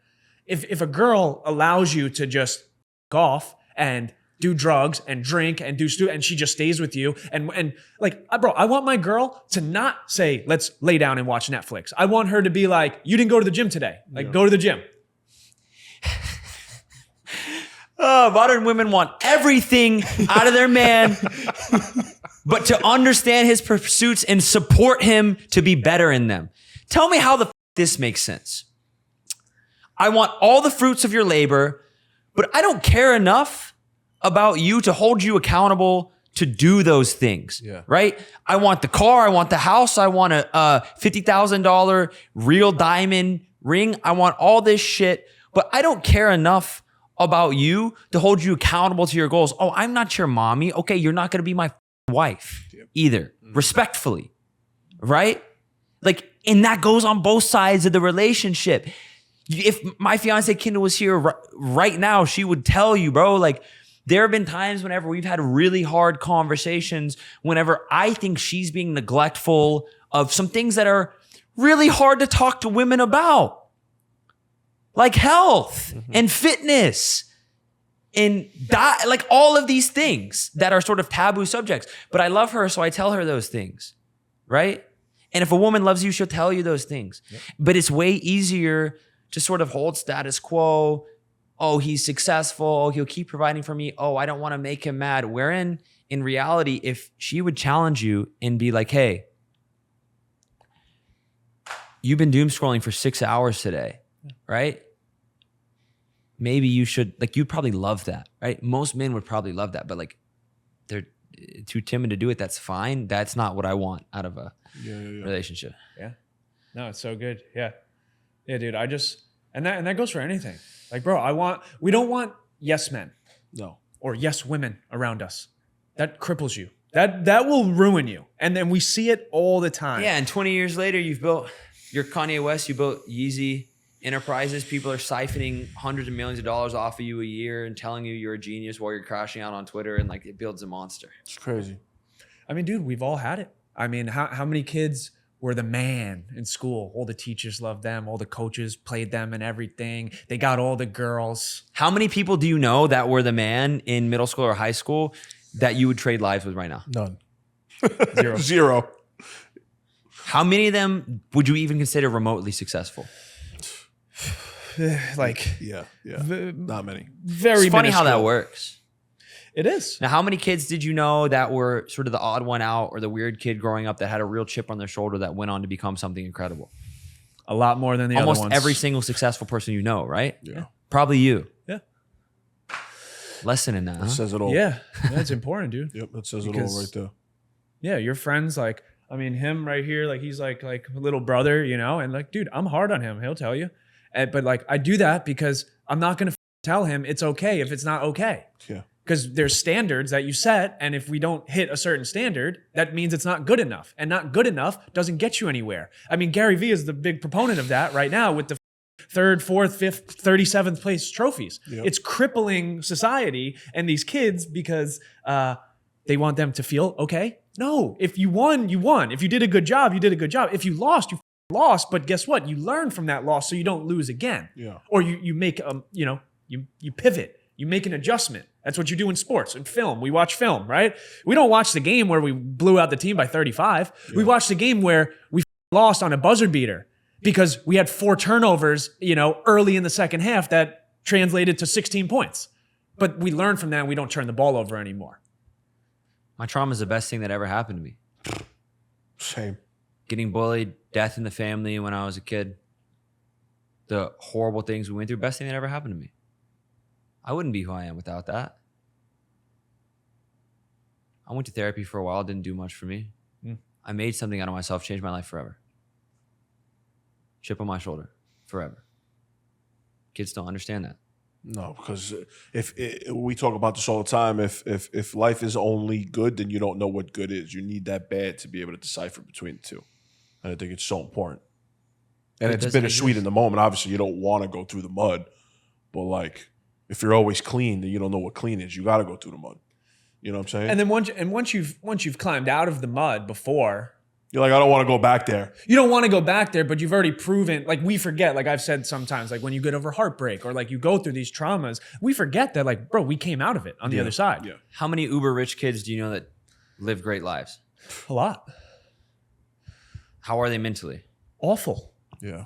If a girl allows you to just golf and do drugs and drink and and she just stays with you and like, bro, I want my girl to not say, let's lay down and watch Netflix. I want her to be like, you didn't go to the gym today. Like, go to the gym. Oh, modern women want everything out of their man, but to understand his pursuits and support him to be better in them. Tell me how this makes sense. I want all the fruits of your labor, but I don't care enough about you to hold you accountable to do those things, right? I want the car, I want the house, I want a $50,000 real diamond ring. I want all this shit, but I don't care enough about you to hold you accountable to your goals. Oh, I'm not your mommy. Okay, you're not going to be my wife either, respectfully, right? Like, and that goes on both sides of the relationship. If my fiance Kendall was here right now, she would tell you, bro, like, there have been times whenever we've had really hard conversations, whenever I think she's being neglectful of some things that are really hard to talk to women about, like health and fitness and like all of these things that are sort of taboo subjects. But I love her, so I tell her those things, right? And if a woman loves you, she'll tell you those things. Yep. But it's way easier to sort of hold status quo. Oh, he's successful. Oh, he'll keep providing for me. Oh, I don't want to make him mad. Wherein, in reality, if she would challenge you and be like, hey, you've been doom scrolling for 6 hours today, right? Maybe you should, like, you'd probably love that, right? Most men would probably love that, but like, they're too timid to do it. That's fine. That's not what I want out of a relationship. Yeah. No, it's so good. Yeah. Yeah, dude. And that goes for anything. Like, bro, we don't want yes men. No. Or yes women around us. That cripples you. That will ruin you. And then we see it all the time. Yeah, and 20 years later, you're Kanye West, you built Yeezy Enterprises. People are siphoning hundreds of millions of dollars off of you a year and telling you you're a genius while you're crashing out on Twitter, and like, it builds a monster. It's crazy. I mean, dude, we've all had it. I mean, how many kids were the man in school? All the teachers loved them. All the coaches played them and everything. They got all the girls. How many people do you know that were the man in middle school or high school that you would trade lives with right now? None. Zero. How many of them would you even consider remotely successful? Like, yeah, not many. Very It's funny minuscule. how that works. It is. Now, how many kids did you know that were sort of the odd one out or the weird kid growing up that had a real chip on their shoulder that went on to become something incredible? A lot more than the Almost other ones. every single successful person you know, right? Yeah. Probably you. Yeah. Lesson in that, That huh? says it all. Yeah. That's important, dude. Yep, that says it all right there. Yeah, your friends, like, I mean, him right here, like, he's like a little brother, you know, and like, dude, I'm hard on him. He'll tell you. But like, I do that because I'm not going to tell him it's okay if it's not okay. Yeah. Because there's standards that you set. And if we don't hit a certain standard, that means it's not good enough. And not good enough doesn't get you anywhere. I mean, Gary Vee is the big proponent of that right now with the 3rd, 4th, 5th, 37th place trophies. Yep. It's crippling society and these kids because they want them to feel okay. No, if you won, you won. If you did a good job, you did a good job. If you lost, you lost. But guess what? You learn from that loss so you don't lose again. Yeah. Or you make you pivot. You make an adjustment. That's what you do in sports and film. We watch film, right? We don't watch the game where we blew out the team by 35. Yeah. We watch the game where we lost on a buzzer beater because we had 4 turnovers, early in the second half that translated to 16 points. But we learn from that and we don't turn the ball over anymore. My trauma is the best thing that ever happened to me. Same. Getting bullied, death in the family when I was a kid, the horrible things we went through, best thing that ever happened to me. I wouldn't be who I am without that. I went to therapy for a while, didn't do much for me. I made something out of myself, changed my life forever. Chip on my shoulder, forever. Kids don't understand that. No, because if we talk about this all the time, if life is only good, then you don't know what good is. You need that bad to be able to decipher between the two. And I think it's so important. And it's bittersweet in the moment. Obviously, you don't want to go through the mud, but like, if you're always clean, then you don't know what clean is. You got to go through the mud. You know what I'm saying? And then once you've climbed out of the mud before, you're like, I don't want to go back there. You don't want to go back there, but you've already proven, like we forget, like I've said sometimes, like when you get over heartbreak or like you go through these traumas, we forget that like, bro, we came out of it on the other side. Yeah. How many uber rich kids do you know that live great lives? A lot. How are they mentally? Awful. Yeah.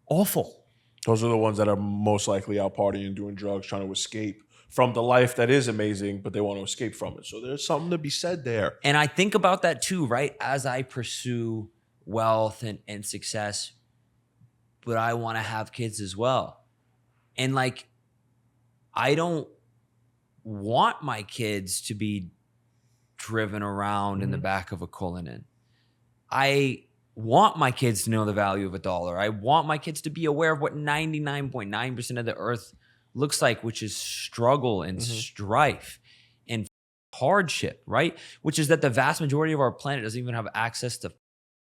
Awful. Those are the ones that are most likely out partying, doing drugs, trying to escape from the life that is amazing, but they want to escape from it. So there's something to be said there. And I think about that too, right? As I pursue wealth and success, but I want to have kids as well. And like, I don't want my kids to be driven around in the back of a Cullinan. I want my kids to know the value of $1. I want my kids to be aware of what 99.9% of the earth looks like, which is struggle and strife and hardship, right? Which is that the vast majority of our planet doesn't even have access to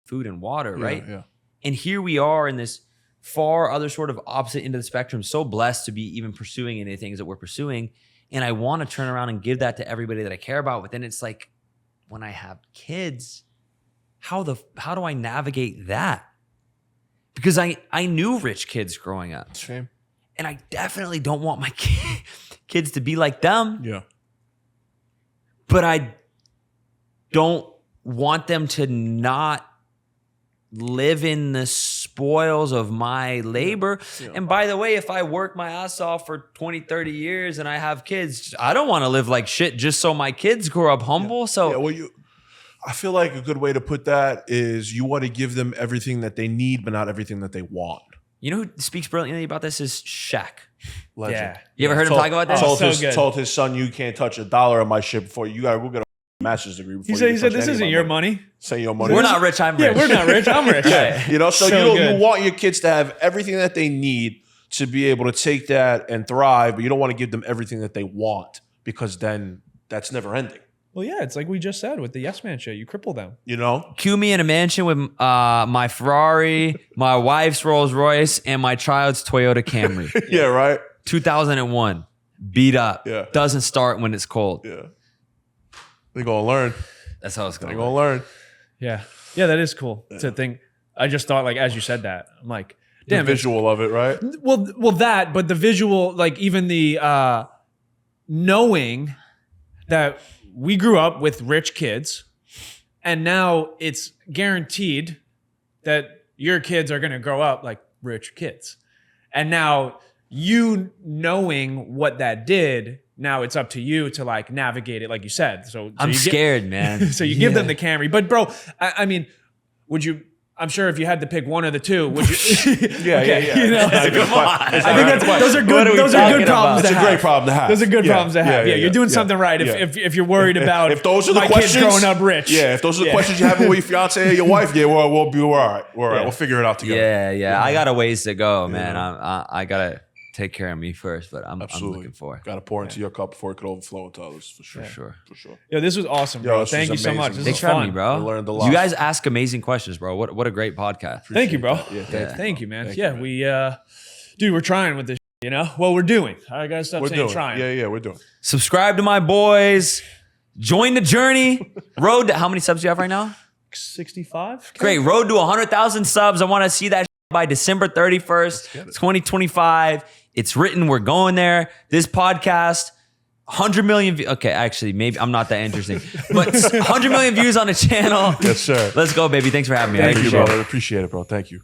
food and water, right? Yeah. And here we are in this far other sort of opposite end of the spectrum, so blessed to be even pursuing any things that we're pursuing. And I want to turn around and give that to everybody that I care about. But then it's like, when I have kids, how do I navigate that? Because I knew rich kids growing up. Same. And I definitely don't want my kids to be like them. Yeah. But I don't want them to not live in the spoils of my labor. Yeah. And by the way, if I work my ass off for 20, 30 years and I have kids, I don't want to live like shit just so my kids grow up humble. So I feel like a good way to put that is you want to give them everything that they need, but not everything that they want. You know who speaks brilliantly about this is Shaq. Legend. Yeah. You ever heard him talk about this? Told his son, you can't touch $1 of my shit before you got to go get a master's degree. He said this isn't your money. Say your money. We're not rich. I'm rich. Yeah, we're not rich. I'm rich. You know, so you want your kids to have everything that they need to be able to take that and thrive, but you don't want to give them everything that they want because then that's never ending. Well, yeah, it's like we just said with the Yes Man show. You cripple them. You know? Cue me in a mansion with my Ferrari, my wife's Rolls Royce, and my child's Toyota Camry. Yeah, right? 2001. Beat up. Yeah. Doesn't start when it's cold. Yeah. They're going to learn. That's how it's going. They're going to learn. Yeah. Yeah, that is cool to think. I just thought, like, as you said that, I'm like, damn. The visual of it, right? Well, that, but the visual, like, even the knowing that we grew up with rich kids, and now it's guaranteed that your kids are going to grow up like rich kids. And now you knowing what that did, now it's up to you to like navigate it, like you said. So I'm scared, man. So you give them the Camry. But bro, I mean, would you... I'm sure if you had to pick one of the two, would you? Yeah. You know? Come on. I think those are good. Those are good problems. It's a great problem to have. Those are good problems to have. Yeah, you're doing something right. Yeah. If you're worried about if those are the my questions, kids growing up rich. Yeah, if those are the questions you have with your fiance or your wife, we're all right. We're all right. We'll figure it out together. Yeah. I got a ways to go, man. I gotta take care of me first, but I'm looking for. Got to pour into your cup before it could overflow into others, for sure. For sure. Yo, this was awesome, bro. Thank you so much. Thanks for having me, bro. I learned a lot. You guys ask amazing questions, bro. What a great podcast. Thank you, bro. Thank you, man. Dude, we're trying with this, you know? Well, we're doing. I got to stop saying trying. Yeah, we're doing. Subscribe to my boys. Join the journey. Road to, how many subs do you have right now? 65. Great. Road to 100,000 subs. I want to see that by December 31st, 2025. It's written. We're going there. This podcast, 100 million views. Okay, actually, maybe I'm not that interesting. But 100 million views on the channel. Yes, sir. Let's go, baby. Thanks for having me. Thank you, brother. Appreciate it, bro. Thank you.